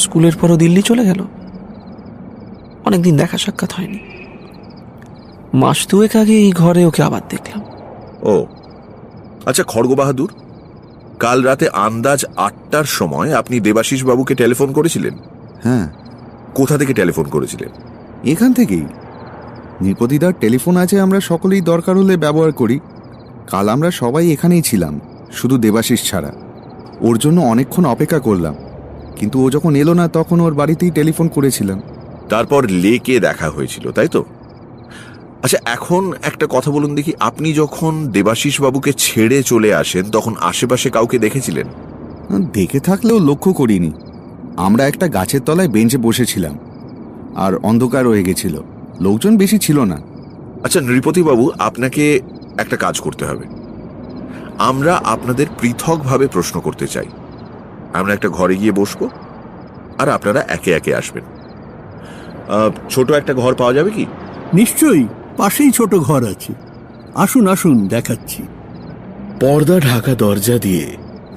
স্কুলের পরও দিল্লি চলে গেল, অনেকদিন দেখা সাক্ষাৎ হয়নি। মাস দুয়েক আগে এই ঘরে ওকে আবার দেখলাম। ও আচ্ছা, খড়গ বাহাদুর, কাল রাতে আন্দাজ 8টার সময় আপনি দেবাশিস বাবুকে টেলিফোন করেছিলেন? হ্যাঁ। কোথা থেকে টেলিফোন করেছিলেন? এখান থেকেই। নৃপতিদার টেলিফোন আছে, আমরা সকলেই দরকার হলে ব্যবহার করি। কাল আমরা সবাই এখানেই ছিলাম, শুধু দেবাশিস ছাড়া। ও ওর জন্য অনেকক্ষণ অপেক্ষা করলাম, কিন্তু ও যখন এলো না তখন ওর বাড়িতেই টেলিফোন করেছিলাম। তারপর লেকে দেখা হয়েছিল, তাই তো? আচ্ছা, এখন একটা কথা বলুন দেখি, আপনি যখন দেবাশিস বাবুকে ছেড়ে চলে আসেন তখন আশেপাশে কাউকে দেখেছিলেন? দেখে থাকলেও লক্ষ্য করিনি। আমরা একটা গাছের তলায় বেঞ্চে বসেছিলাম, আর অন্ধকার হয়ে গেছিল, লোকজন বেশি ছিল না। আচ্ছা নৃপতিবাবু, আপনাকে একটা কাজ করতে হবে। আমরা আপনাদের পৃথকভাবে প্রশ্ন করতে চাই। আমরা একটা ঘরে গিয়ে বসবো, আর আপনারা একে একে আসবেন। ছোট একটা ঘর পাওয়া যাবে কি? নিশ্চয়ই, পাশেই ছোট ঘর আছে। আসুন আসুন, দেখাচ্ছি। পর্দা ঢাকা দরজা দিয়ে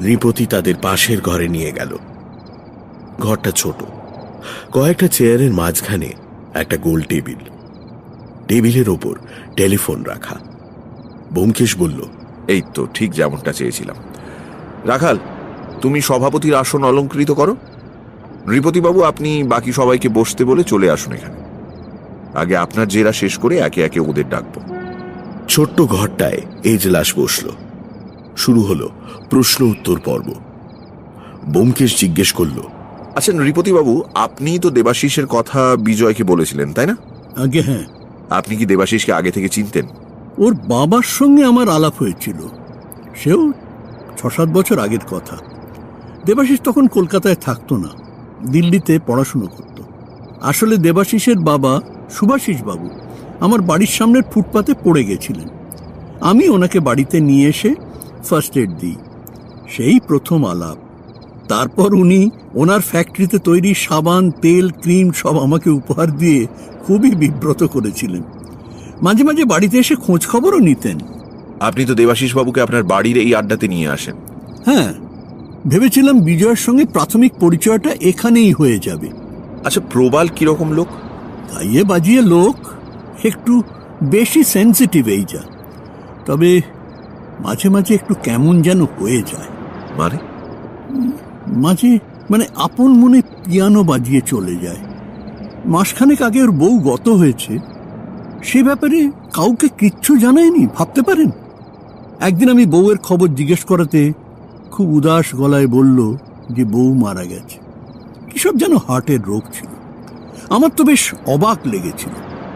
নৃপতি তাদের পাশের ঘরে নিয়ে গেল। ঘরটা ছোট, কয়েকটা চেয়ারের মাঝখানে একটা গোল টেবিল, টেবিলের ওপর টেলিফোন রাখা। ব্যোমকেশ বলল, এই তো ঠিক যেমনটা চেয়েছিলাম। রাখাল, তুমি সভাপতির আসন অলঙ্কৃত করো। নৃপতিবাবু, আপনি বাকি সবাইকে বসতে বলে চলে আসুন এখানে। আগে আপনার জেরা শেষ করে একে একে ওদের ডাকবো। ছোট্ট ঘরটায় এজলাস বসল। শুরু হলো প্রশ্ন উত্তর পর্ব। ব্যোমকেশ জিজ্ঞেস করল, আচ্ছা নৃপতিবাবু, আপনি তো দেবাশিসের কথা বিজয়কে বলেছিলেন, তাই না? আগে হ্যাঁ। আপনি কি দেবাশিসকে আগে থেকে চিনতেন? ওর বাবার সঙ্গে আমার আলাপ হয়েছিল, সেও 6-7 বছর আগের কথা। দেবাশিস তখন কলকাতায় থাকতো না, দিল্লিতে পড়াশুনো করত। আসলে দেবাশিসের বাবা সুভাষিস বাবু আমার বাড়ির সামনের ফুটপাতে পড়ে গেছিলেন। আমি ওনাকে বাড়িতে নিয়ে এসে ফার্স্ট এড দিই, সেই প্রথম আলাপ। তারপর উনি ওনার ফ্যাক্টরিতে তৈরি সাবান, তেল, ক্রিম সব আমাকে উপহার দিয়ে খুবই বিব্রত করেছিলেন। মাঝে মাঝে বাড়িতে এসে খোঁজ খবরও নিতেন। আপনি তো দেবাশিস বাবুকে আপনার বাড়ির এই আড্ডাতে নিয়ে আসেন। হ্যাঁ, ভেবেছিলাম বিজয়ের সঙ্গে প্রাথমিক পরিচয়টা এখানেই হয়ে যাবে। আচ্ছা, প্রবাল কিরকম লোক? গাইয়ে বাজিয়ে লোক, একটু বেশি সেন্সিটিভ এই যা। তবে মাঝে মাঝে একটু কেমন যেন হয়ে যায়। মাঝে মানে আপন মনে পিয়ানো বাজিয়ে চলে যায়। মাসখানেক আগে ওর বউ গত হয়েছে, সে ব্যাপারে কাউকে কিচ্ছু জানায়নি, ভাবতে পারেন। একদিন আমি বউয়ের খবর জিজ্ঞেস করাতে খুব উদাস গলায় বলল যে বউ মারা গেছে। কিসব যেন হার্টের রোগ ছিল। আমার তো বেশ অবাক লেগেছিল।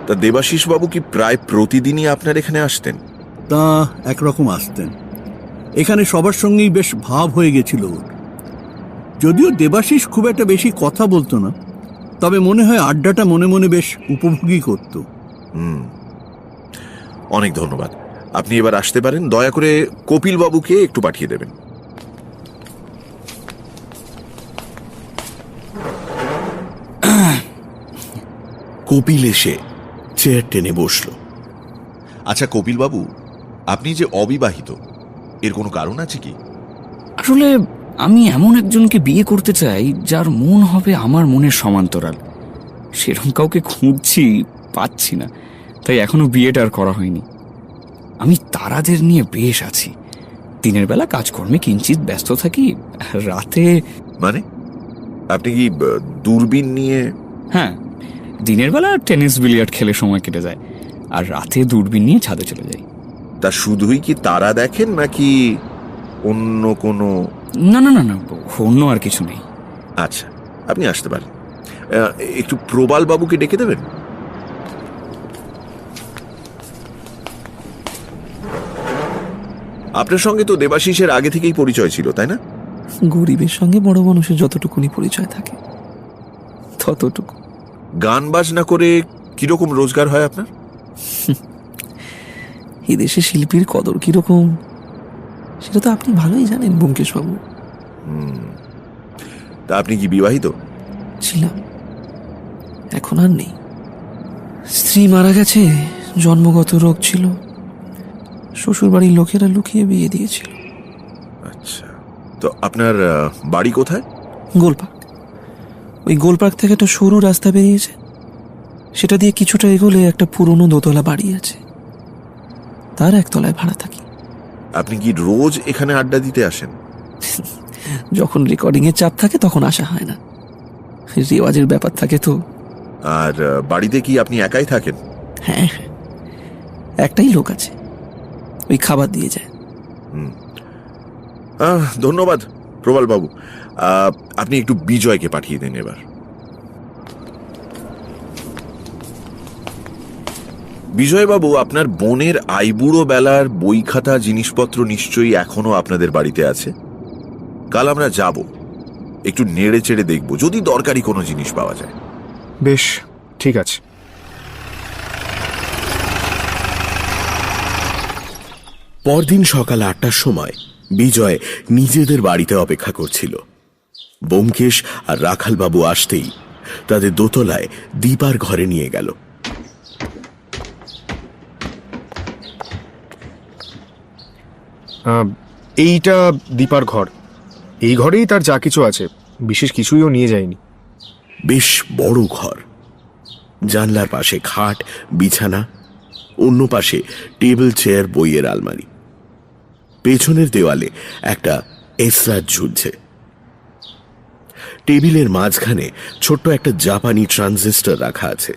তা দেবাশিস বাবু কি প্রায় প্রতিদিনই আপনার এখানে আসতেন? তা একরকম আসতেন। এখানে সবার সঙ্গেই বেশ ভাব হয়ে গেছিল ওর। যদিও দেবাশিস খুব একটা বেশি কথা বলতো না, তবে মনে হয় আড্ডাটা মনে মনে বেশ উপভোগই করত। অনেক ধন্যবাদ। আপনি এবার আসতে পারেন। দয়া করে কপিল বাবুকে একটু পাঠিয়ে দেবেন। কপিল এসে চেয়ার টেনে বসল। আচ্ছা কপিল বাবু, আপনি যে অবিবাহিত, এর কোনো কারণ আছে কি? আসলে আমি এমন একজনকে বিয়ে করতে চাই যার মন হবে আমার মনের সমান্তরাল। সেরকম কাউকে খুঁজছি, পাচ্ছি না, তাই এখনো বিয়েটা আর করা হয়নি। আমি তারাদের নিয়ে বেশ আছি। দিনের বেলা কাজকর্মে কিঞ্চিত ব্যস্ত থাকি, রাতে মানে আপনি কি দূরবীন নিয়ে? হ্যাঁ, দিনের বেলা টেনিস বিলিয়ার্ড খেলে সময় কেটে যায়, আর রাতে দূরবীন নিয়ে ছাদে চলে যাই। তা শুধুই কি তারা দেখেন নাকি অন্য কোনো? না না না না, অন্য আর কিছু নেই। আচ্ছা, আপনি আসতে পারেন। একটু প্রবাল বাবুকে ডেকে দেবেন। আপনার সঙ্গে তো দেবাশিসের আগে থেকেই পরিচয় ছিল, তাই না? গরিবের সঙ্গে বড় মানুষের যতটুকুনি পরিচয় থাকে ততটুকু। গান বাজনা করে কিরকম রোজগার হয় আপনার? এদেশে শিল্পীর কদর কিরকম সেটা তো আপনি ভালোই জানেন ব্যোমকেশ বাবু। তা আপনি কি বিবাহিত? ছিলাম, এখন আর নেই। স্ত্রী মারা গেছে, জন্মগত রোগ ছিল, শ্বশুর বাড়ির লোকেরা লুকিয়ে বিয়ে দিয়েছিল। আচ্ছা, তো আপনার বাড়ি কোথায়? গোলপার্ক। ওই গোলপার্ক থেকে একটা সরু রাস্তা বেরিয়েছে, সেটা দিয়ে কিছুটা এগোলে একটা পুরনো দোতলা বাড়ি আছে, তার একতলায় ভাড়া থাকি। আপনি কি রোজ এখানে আড্ডা দিতে আসেন? যখন রেকর্ডিং এর চাপ থাকে তখন আসা হয় না, রেওয়াজের ব্যাপার থাকে তো। আর বাড়িতে কি আপনি একাই থাকেন? হ্যাঁ, একটাই লোক আছে, ওই খাবার দিয়ে যায়। ধন্যবাদ। প্রবাল বাবু, আপনি একটু বিজয়কে পাঠিয়ে দেন এবার। বিজয়বাবু, আপনার বোনের আইবুড়ো বেলার বই খাতা জিনিসপত্র নিশ্চয়ই এখনো আপনাদের বাড়িতে আছে। কাল আমরা যাব, একটু নেড়ে চেড়ে দেখব যদি দরকারি কোনো জিনিস পাওয়া যায়। বেশ, ঠিক আছে। পরদিন সকাল 8টার সময় বিজয় নিজেদের বাড়িতে অপেক্ষা করছিল। ব্যোমকেশ আর রাখালবাবু আসতেই তাদের দোতলায় দীপার ঘরে নিয়ে গেল। এইটা দীপার ঘর। এই ঘরেই তার যা কিছু আছে, বিশেষ কিছুই ও নিয়ে যায়নি। বেশ বড় ঘর, জানলার পাশে খাট, বিছানা, অন্য পাশে টেবিল, চেয়ার, বইয়ের আলমারি। পেছনের দেওয়ালে একটা এসরাজ ঝুলছে। টেবিলের মাঝখানে ছোট্ট একটা জাপানি ট্রানজিস্টর রাখা আছে।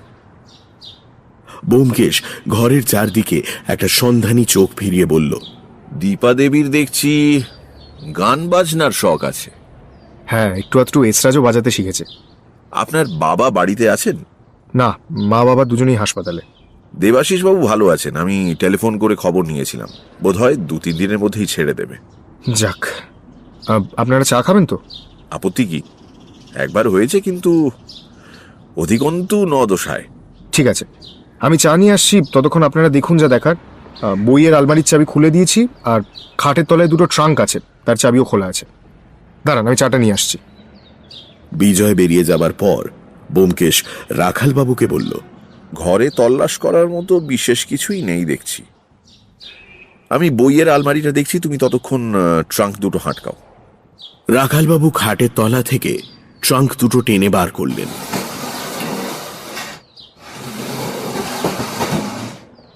ব্যোমকেশ ঘরের চারদিকে একটা সন্ধানী চোখ ফিরিয়ে বলল, দীপা দেবীর দেখছি গান বাজনার শখ আছে। হ্যাঁ, একটু আধটু এসরাজও বাজাতে শিখেছে। আপনার বাবা বাড়িতে আছেন? না, মা বাবা দুজনেই হাসপাতালে। দেবাশিস বাবু ভালো আছেন, আমি টেলিফোন করে খবর নিয়েছিলাম। বোধহয় 2-3 দিনের মধ্যেই ছেড়ে দেবে। যাক, আপনারা চা খাবেন তো? আপত্তি কি? একবার হয়েছে, কিন্তু অধিকন্তু ন দোষায়। ঠিক আছে, আমি চা নিয়ে আসছি, ততক্ষণ আপনারা দেখুন যা দেখার। বইয়ের আলমারির চাবি খুলে দিয়েছি, আর খাটের তলায় দুটো ট্রাঙ্ক আছে, তার চাবিও খোলা আছে। দাঁড়ান, আমি চাটা নিয়ে আসছি। বিজয় বেরিয়ে যাবার পর ব্যোমকেশ রাখালবাবুকে বলল, ঘরে তল্লাশ করার মতো বিশেষ কিছুই নেই দেখছি। আমি বইয়ের আলমারিটা দেখছি, তুমি ততক্ষণ ট্রাঙ্ক দুটো হাঁটকাও। রাখালবাবু খাটের তলা থেকে ট্রাঙ্ক দুটো টেনে বার করলেন।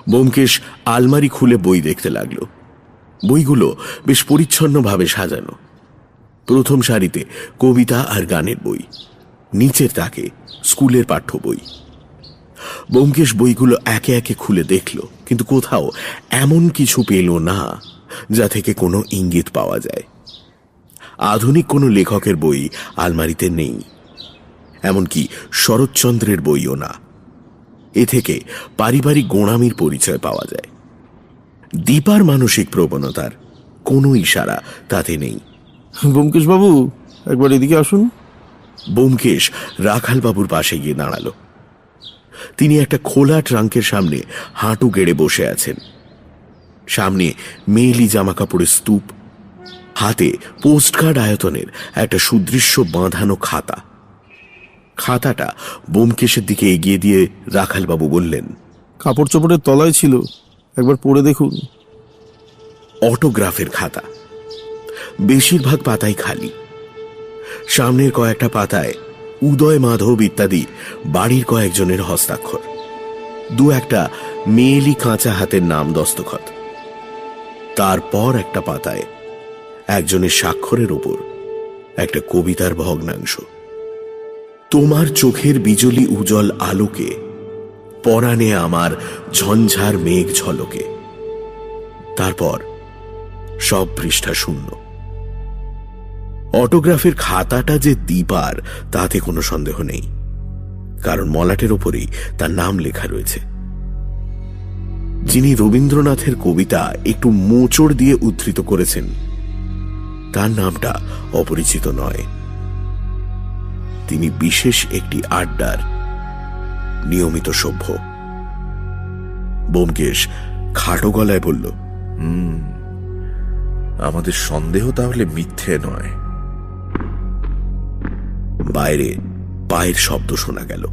ব্যোমকেশ আলমারি খুলে বই দেখতে লাগলো। বইগুলো বেশ পরিচ্ছন্নভাবে সাজানো। প্রথম সারিতে কবিতা আর গানের বই, নিচের তাকে স্কুলের পাঠ্য বই। ব্যোমকেশ বইগুলো একে একে খুলে দেখল, কিন্তু কোথাও এমন কিছু পেল না যা থেকে কোনো ইঙ্গিত পাওয়া যায়। আধুনিক কোনো লেখকের বই আলমারিতে নেই, এমনকি শরৎচন্দ্রের বইও না। এ থেকে পারিবারিক গোঁড়ামির পরিচয় পাওয়া যায়। দীপার মানসিক প্রবণতার কোনো ইশারা তাতে নেই। ব্যোমকেশ বাবু, একবার এদিকে আসুন। ব্যোমকেশ রাখালবাবুর পাশে গিয়ে দাঁড়ালো। তিনি একটা খোলা ট্রাঙ্কের সামনে হাঁটু গেড়ে বসে আছেন। সামনে মেয়েলি জামা কাপড়ের স্তূপ, হাতে পোস্টকার্ড আয়তনের একটা সুদৃশ্য বাঁধানো খাতা। খাতাটা ব্যোমকেশের দিকে এগিয়ে দিয়ে রাখালবাবু বললেন, কাপড় চোপড়ের তলায় ছিল, একবার পড়ে দেখুন। অটোগ্রাফের খাতা, বেশিরভাগ পাতাই খালি। সামনের কয়েকটা পাতায় উদয় মাধব ইত্যাদি বাড়ির কয়েকজনের হস্তাক্ষর, দু একটা মেয়েলি কাঁচা হাতের নাম দস্তখত। তারপর একটা পাতায় একজনের স্বাক্ষরের ওপর একটা কবিতার ভগ্নাংশ। তোমার চোখের বিজলি উজ্জ্বল আলোকে পরাণে আমার ঝঞ্ঝার মেঘ ঝলকে। তারপর সব পৃষ্ঠা শূন্য। অটোগ্রাফের খাতাটা যে দীপার তাতে কোনো সন্দেহ নেই, কারণ মলাটের ওপরেই তার নাম লেখা রয়েছে। যিনি রবীন্দ্রনাথের কবিতা একটু মোচড় দিয়ে উদ্ধৃত করেছেন, তার নামটা অপরিচিত নয়। তিনি বিশেষ একটি আড্ডার নিয়মিত সভ্য। ব্যোমকেশ খাটো গলায় বলল, আমাদের সন্দেহ তাহলে মিথ্যে নয়। বাইরে পায়ের শব্দ শোনা গেল।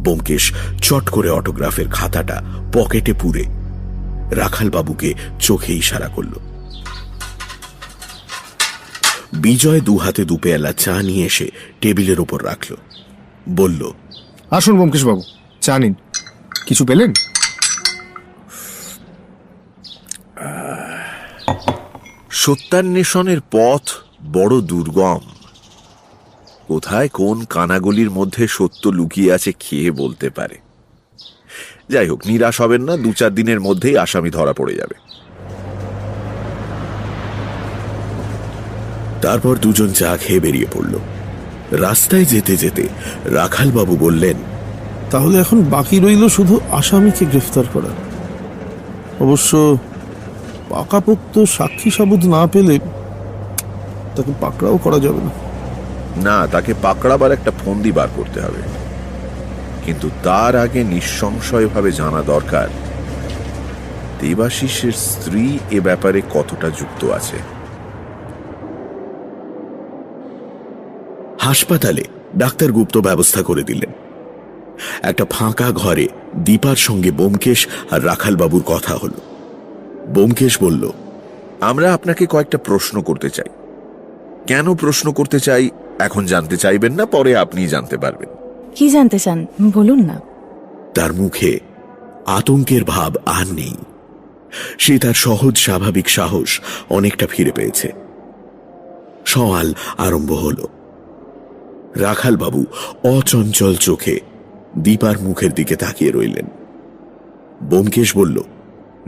ব্যোমকেশ চট করে অটোগ্রাফের খাতাটা পকেটে পুরে রাখালবাবুকে চোখে ইশারা করল। বিজয় দু হাতে দু পেয়ালা চা নিয়ে এসে টেবিলের ওপর রাখল। বলল, আসুন ব্যোমকেশ বাবু, চা নিন। কিছু পেলেন? সত্যান্বেষণের পথ বড় দুর্গম। কোথায় কোন কানাগলির মধ্যে সত্য লুকিয়ে আছে খেয়ে বলতে পারে। যাই হোক, নিরাশ হবেন না, 2-4 দিনের মধ্যেই আসামি ধরা পড়ে যাবে। তারপর দুজন চা খেয়ে বেরিয়ে পড়ল। রাস্তায় যেতে যেতে রাখাল বাবু বললেন, তাহলে এখন বাকি রইল শুধু আসামিকে গ্রেফতার করা। অবশ্য পাকাপোক্ত সাক্ষী সাবুত না পেলে তাকে পাকড়াও করা যাবে না। না, তাকে পাকড়াবার একটা ফন্দি বার করতে হবে, কিন্তু তার আগে নিঃসংশয়ভাবে জানা দরকার দেবাশিসের স্ত্রী এ ব্যাপারে কতটা যুক্ত আছে। হাসপাতালে ডাক্তার গুপ্ত ব্যবস্থা করে দিলেন। একটা ফাঁকা ঘরে দীপার সঙ্গে ব্যোমকেশ আর রাখাল বাবুর কথা হলো। ব্যোমকেশ বলল, আমরা আপনাকে কয়েকটা প্রশ্ন করতে চাই। কেন প্রশ্ন করতে চাই এখন জানতে চাইবেন না, পরে আপনি জানতে পারবেন। কি জানতে চান বলুন না। তার মুখে আতঙ্কের ভাব আর নেই। সে তার সহজ স্বাভাবিক সাহস অনেকটা ফিরে পেয়েছে। সওয়াল আরম্ভ হল। রাখাল বাবু অচঞ্চল চোখে দীপার মুখের দিকে তাকিয়ে রইলেন। ব্যোমকেশ বলল,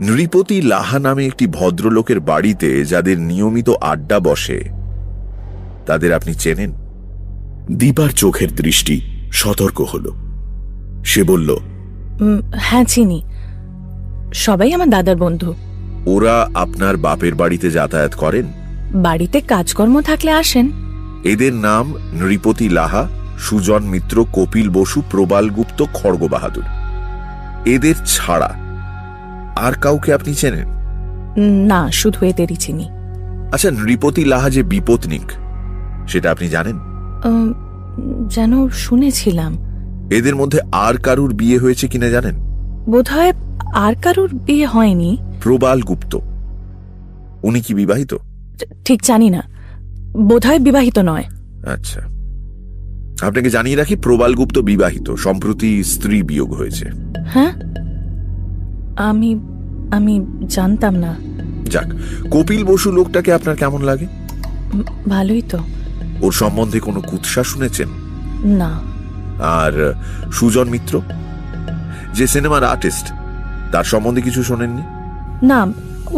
নৃপতি লাহা নামে একটি ভদ্রলোকের বাড়িতে যাদের নিয়মিত আড্ডা বসে, তাদের আপনি চেনেন? দীপার চোখের দৃষ্টি সতর্ক হল। সে বলল, হ্যাঁ চিনি, সবাই আমার দাদার বন্ধু। ওরা আপনার বাপের বাড়িতে যাতায়াত করেন? বাড়িতে কাজকর্ম থাকলে আসেন। এদের নাম নৃপতি লাহা, সুজন মিত্র, কপিল বসু, প্রবাল গুপ্ত, খড়গ বাহাদুর। এদের ছাড়া আর কাউকে আপনি চেনেন? না, শুধু এদেরই চিনি। আচ্ছা, নৃপতি লাহা যে বিপত্নিক সেটা আপনি জানেন? যেন শুনেছিলাম। এদের মধ্যে আর কারুর বিয়ে হয়েছে কিনা জানেন? বোধহয় আর কারুর বিয়ে হয়নি। প্রবাল গুপ্ত, উনি কি বিবাহিত? ঠিক জানি না, বোধহয় বিবাহিত নয়। আচ্ছা, আপনাকে জানিয়ে রাখি, প্রবাল গুপ্ত বিবাহিত, সম্প্রতি স্ত্রী বিয়োগ হয়েছে। হ্যাঁ, আমি জানতাম না। যাক, কপিল বসু লোকটাকে আপনার কেমন লাগে? ভালোই তো। ওর সম্বন্ধে কোনো কুৎসা শুনেছেন? না। আর সুজন মিত্র যে সিনেমার আর্টিস্ট, তার সম্বন্ধে কিছু শোনেননি? না,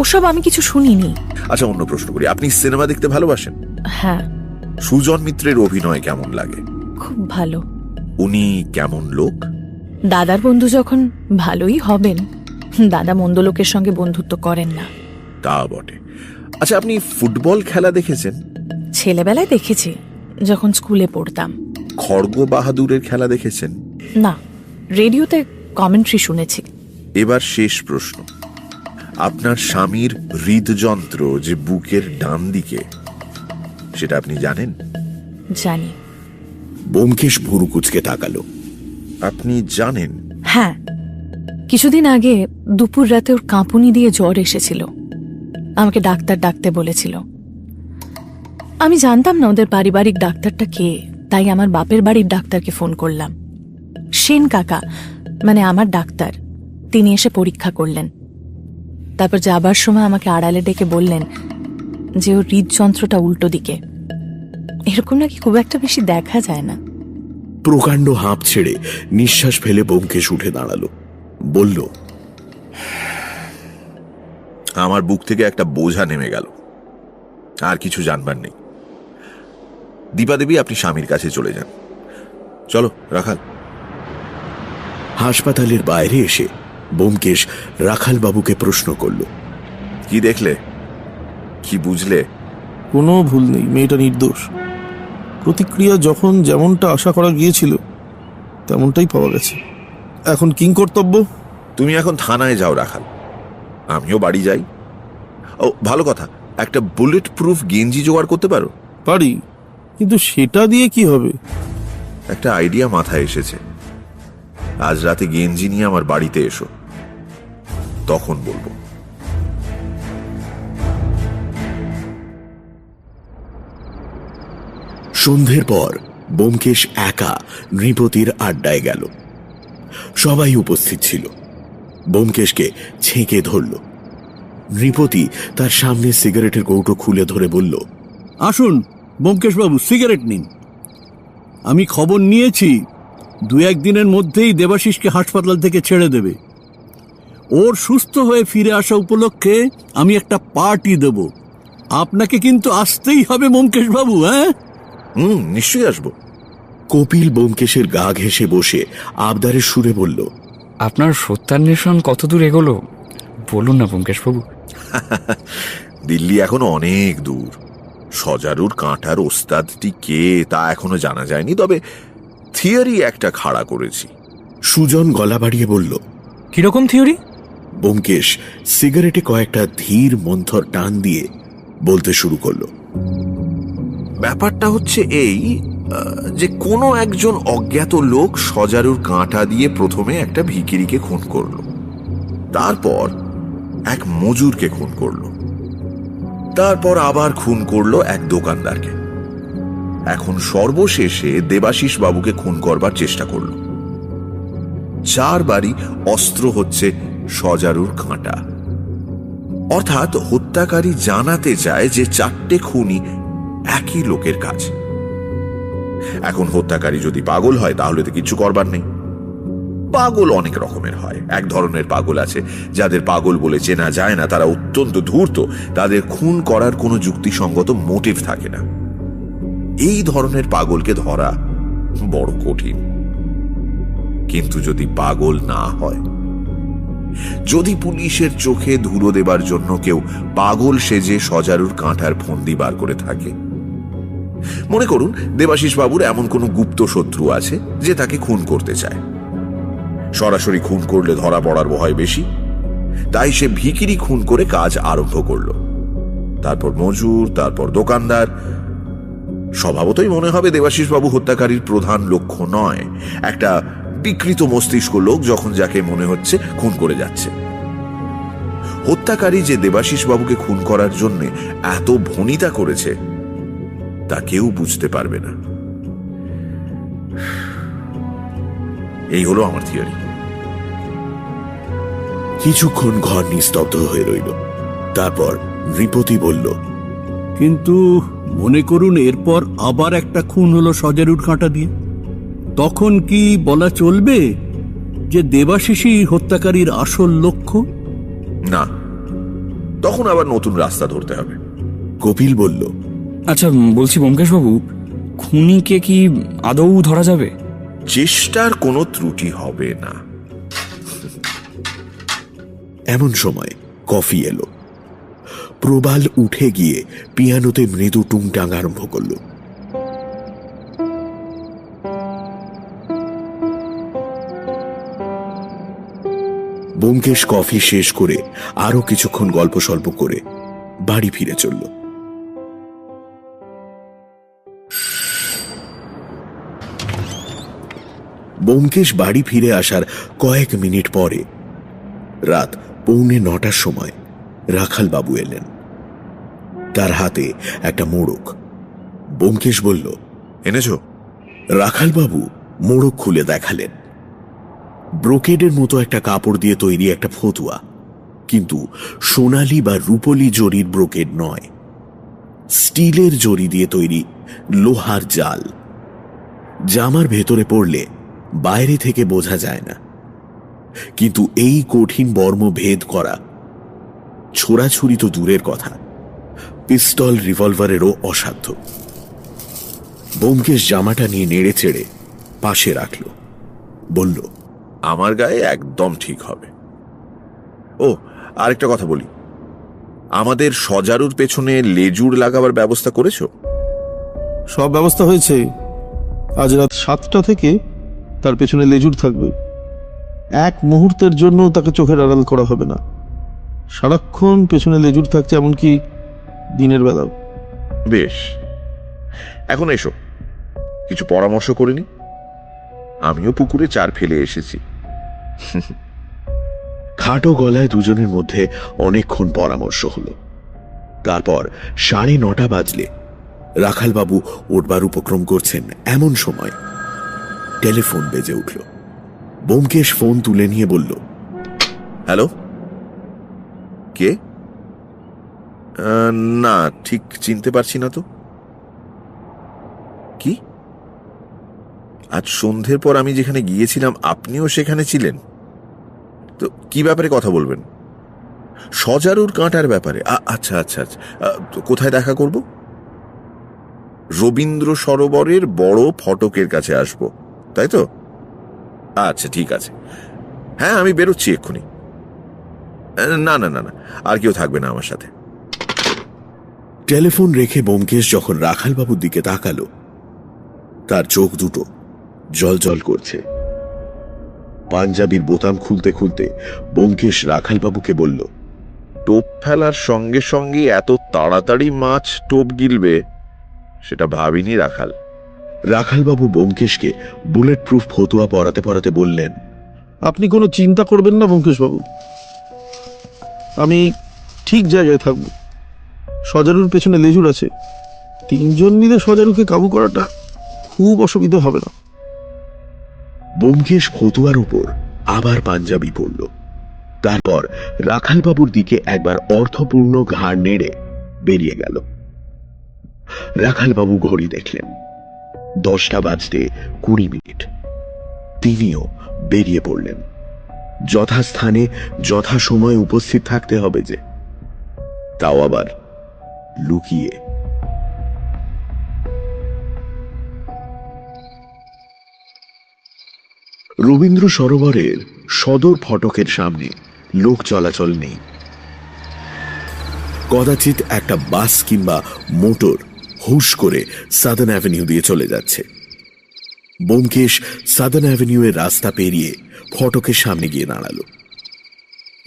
ওসব আমি কিছু শুনিনি। আচ্ছা, অন্য প্রশ্ন করি, আপনি সিনেমা দেখতে ভালোবাসেন? হ্যাঁ। সুজন মিত্রের অভিনয় কেমন লাগে? খুব ভালো। উনি কেমন লোক? দাদার বন্ধু যখন ভালোই হবেন, দাদা মন্দ লোকের সঙ্গে বন্ধুত্ব করেন না। তা বটে। আচ্ছা, আপনি ফুটবল খেলা দেখেছেন? ছেলেবেলায় দেখেছি, যখন স্কুলে পড়তাম। খড়গ বাহাদুরের খেলা দেখেছেন? না, রেডিওতে কমেন্ট্রি শুনেছি। এবার শেষ প্রশ্ন, আপনার স্বামীর হৃদযন্ত্র যে বুকের ডান দিকে, সেটা আপনি জানেন? জানি। ব্যোমকেশ ভুরু কুঁচকে তাকালো। আপনি জানেন? হ্যাঁ, কিছুদিন আগে দুপুর রাতে ওর কাঁপুনি দিয়ে জ্বর এসেছিল। আমাকে ডাক্তার ডাকতে বলেছিল। আমি জানতাম না ওদের পারিবারিক ডাক্তারটা কে, তাই আমার বাপের বাড়ির ডাক্তারকে ফোন করলাম। সেন কাকা, মানে আমার ডাক্তার, তিনি এসে পরীক্ষা করলেন। তারপর যাবার সময় আমাকে আড়ালে ডেকে বললেন যে ওর হৃদযন্ত্রটা উল্টো দিকে। এরকম নাকি খুব একটা বেশি দেখা যায় না। প্রকাণ্ড হাঁপ ছেড়ে নিঃশ্বাস ফেলে ব্যোমকেশ উঠে দাঁড়ালো। বলল, আমার বুক থেকে একটা বোঝা নেমে গেল, আর কিছু জানবার নেই। দীপা দেবী, আপনি স্বামীর কাছে চলে যান। চলো রাখাল। হাসপাতালের বাইরে এসে ব্যোমকেশ রাখাল বাবুকে প্রশ্ন করল, কি দেখলে, কি বুঝলে? কোনো ভুল নেই, মেয়েটা নির্দোষ। প্রতিক্রিয়া যখন যেমনটা আশা করা গিয়েছিল তেমনটাই পাওয়া গেছে। এখন কিং কর্তব্য? তুমি এখন থানায় যাও রাখাল, আমিও বাড়ি যাই। ও ভালো কথা, একটা বুলেট প্রুফ গেঞ্জি জোগাড় করতে পারো? পারি, কিন্তু সেটা দিয়ে কি হবে? একটা আইডিয়া মাথায় এসেছে। আজ রাতে গেঞ্জি নিয়ে আমার বাড়িতে এসো, তখন বলবো। সন্ধ্যের পর ব্যোমকেশ একা নৃপতির আড্ডায় গেল। সবাই উপস্থিত ছিল। ব্যোমকেশকে ছেঁকে ধরল। নৃপতি তার সামনে সিগারেটের কৌটো খুলে ধরে বলল, আসুন ব্যোমকেশ বাবু, সিগারেট নিন। আমি খবর নিয়েছি 2-1 দিনের মধ্যেই দেবাশিসকে হাসপাতাল থেকে ছেড়ে দেবে। ওর সুস্থ হয়ে ফিরে আসা উপলক্ষে আমি একটা পার্টি দেব। আপনাকে কিন্তু আসতেই হবে ব্যোমকেশ বাবু। হ্যাঁ, নিশ্চয়ই আসবো। কপিল ব্যোমকেশের গা ঘেঁষে বসে আবদারের সুরে বলল, আপনার সত্যান্বেষণ কতদূর এগোলো বলুন না ব্যোমকেশ বাবু। দিল্লি এখনো অনেক দূর। সজারুর কাঁটার ওস্তাদটি কে তা এখনো জানা যায়নি, তবে থিওরি একটা খাড়া করেছি। সুজন গলা বাড়িয়ে বলল, কিরকম থিওরি? ব্যোমকেশ সিগারেটে কয়েকটা ধীর মন্থর টান দিয়ে বলতে শুরু করলো, ব্যাপারটা হচ্ছে এই যে কোনো একজন অজ্ঞাত লোক সজারুর কাঁটা দিয়ে প্রথমে একটা ভিখিরিকে খুন করলো, তারপর এক মজুরকে খুন করলো, তারপর আবার খুন করলো এক দোকানদারকে, এখন সর্বশেষে দেবাশিস বাবুকে খুন করবার চেষ্টা করলো। 4 বারই অস্ত্র হচ্ছে সজারুর কাঁটা। অর্থাৎ হত্যাকারী জানাতে চায় যে 4টে খুনই একই লোকের কাজ। এখন হত্যাকারী যদি পাগল হয় তাহলে তো কিছু করবার নেই। পাগল অনেক রকমের হয়। এক ধরনের পাগল আছে যাদের পাগল বলে চেনা যায় না, তারা অত্যন্ত ধূর্ত, তাদের খুন করার কোনো যুক্তিসঙ্গত মোটিভ থাকে না। এই ধরনের পাগলকে ধরা বড় কঠিন। কিন্তু যদি পাগল না হয়, যদি পুলিশের চোখে ধুলো দেবার জন্য কেউ পাগল সেজে সজারুর কাঁটার ফন্দি বার করে থাকে, মনে করুন দেবাশিস বাবুর এমন কোন গুপ্ত শত্রু আছে যে তাকে খুন করতে চায়। সরাসরি খুন করলে ধরা পড়ার ভয় বেশি, তাই সে ভিখিরি খুন করে কাজ আরম্ভ করলো, তারপর মজুর, তারপর দোকানদার। স্বভাবতই মনে হবে দেবাশিস বাবু হত্যাকারীর প্রধান লক্ষ্য নয়, একটা বিকৃত মস্তিষ্ক লোক যখন যাকে মনে হচ্ছে খুন করে যাচ্ছে। হত্যাকারী যে দেবাশিস বাবুকে খুন করার জন্য এত ভনিতা করেছে তা কেউ বুঝতে পারবে না। এই হলো আমার থিওরি। কিছুক্ষণ ঘর নিস্তব্ধ হয়ে রইল। তারপর নৃপতি বলল, কিন্তু মনে করুন এরপর আবার একটা খুন হলো সজারুর কাঁটা দিয়ে, তখন কি বলা চলবে যে দেবাশিসই হত্যাকারীর আসল লক্ষ্য? না, তখন আবার নতুন রাস্তা ধরতে হবে। কপিল বলল, আচ্ছা বলছি ব্যোমকেশ বাবু, খুনিকে কি আদৌ ধরা যাবে? চেষ্টার কোনো ত্রুটি হবে না। এমন সময় কফি এলো। প্রবাল উঠে গিয়ে পিয়ানোতে মৃদু টুংটাং আরম্ভ করল। ব্যোমকেশ কফি শেষ করে আরো কিছুক্ষণ গল্প সল্প করে বাড়ি ফিরে চলল। ব্যোমকেশ বাড়ি ফিরে আসার কয়েক মিনিট পরে রাত 8:45 সময় রাখাল বাবু এলেন। তার হাতে একটা মোড়ক। ব্যোমকেশ বলল, এনেছো? রাখাল বাবু মোড়ক খুলে দেখালেন। ব্রোকেডের মতো একটা কাপড় দিয়ে তৈরি একটা ফতুয়া, কিন্তু সোনালি বা রূপলি জরির ব্রোকেড নয়, স্টিলের জরি দিয়ে তৈরি লোহার জাল। জামার ভেতরে পড়লে বাইরে থেকে বোঝা যায় না, কিন্তু এই কঠিন বর্ম ভেদ করা ছোড়াছুরি তো দূরের কথা, পিস্তল রিভলভারেরও অসাধ্য। ব্যোমকেশ জামাটা নিয়ে নেড়ে চেড়ে পাশে রাখল, বলল, আমার গায়ে একদম ঠিক হবে। ও, আরেকটা কথা বলি, আমাদের সজারুর পেছনে লেজুর লাগাবার ব্যবস্থা করেছো? সব ব্যবস্থা হয়েছে। আজ রাত 7টা থেকে তার পেছনে লেজুর থাকবে। এক মুহূর্তের জন্য তাকে চোখের আড়াল করা হবে না। সারাক্ষণ পেছনে লেজুর থাকছে, এমনকি দিনের বেলাও। বেশ, এখন এসো কিছু পরামর্শ করিনি। আমিও পুকুরে চার ফেলে এসেছি। খাটো গলায় দুজনের মধ্যে অনেকক্ষণ পরামর্শ হলো। তারপর 9:30 বাজলে রাখালবাবু উঠবার উপক্রম করছেন, এমন সময় টেলিফোন বেজে উঠল। ব্যোমকেশ ফোন তুলে নিয়ে বলল, হ্যালো, কে? না, ঠিক চিনতে পারছি না তো। কি? আজ সন্ধ্যের পর আমি যেখানে গিয়েছিলাম আপনিও সেখানে ছিলেন? তো কি ব্যাপারে কথা বলবেন? সজারুর কাঁটার ব্যাপারে? আচ্ছা আচ্ছা আচ্ছা, তো কোথায় দেখা করব? রবীন্দ্র সরোবরের বড় ফটকের কাছে আসবো, তাই তো? আচ্ছা ঠিক আছে, হ্যাঁ আমি বেরোচ্ছি এক্ষুনি। না না না না, আর কেউ থাকবে না আমার সাথে। টেলিফোন রেখে ব্যোমকেশ যখন রাখালবাবুর দিকে তাকালো, তার চোখ দুটো জল করছে। পাঞ্জাবির বোতাম খুলতে খুলতে ব্যোমকেশ রাখালবাবুকে বলল, টোপ ফেলার সঙ্গে সঙ্গে এত তাড়াতাড়ি মাছ টোপ গিলবে সেটা ভাবিনি রাখাল। রাখালবাবু ব্যোমকেশকে বুলেট প্রুফ ফতুয়া পরাতে পরাতে বললেন, আপনি কোনো চিন্তা করবেন না ব্যোমকেশ বাবু, আমি ঠিক জায়গায় থাকব। সজারুর পেছনে লেজুর আছে, 3 জন মিলে সজারুকে কাবু করাটা খুব অসুবিধা হবে না। ব্যোমকেশ ফতুয়ার উপর আবার পাঞ্জাবি পরল। তারপর রাখালবাবুর দিকে একবার অর্থপূর্ণ ঘাড় নেড়ে বেরিয়ে গেল। রাখালবাবু ঘড়ি দেখলেন, 10টা বাজতে 20 মিনিট। তিনিও বেরিয়ে পড়লেন। যথাস্থানে যথাসময়ে উপস্থিত থাকতে হবে যে, তাও আবার লুকিয়ে। রবীন্দ্র সরোবরের সদর ফটকের সামনে লোক চলাচল নেই। কদাচিৎ একটা বাস কিংবা মোটর হুশ করে সাদার্ন অ্যাভিনিউ দিয়ে চলে যাচ্ছে। ব্যোমকেশ সাদার্ন অ্যাভিনিউ এর রাস্তা পেরিয়ে ফটকের সামনে গিয়ে দাঁড়ালো।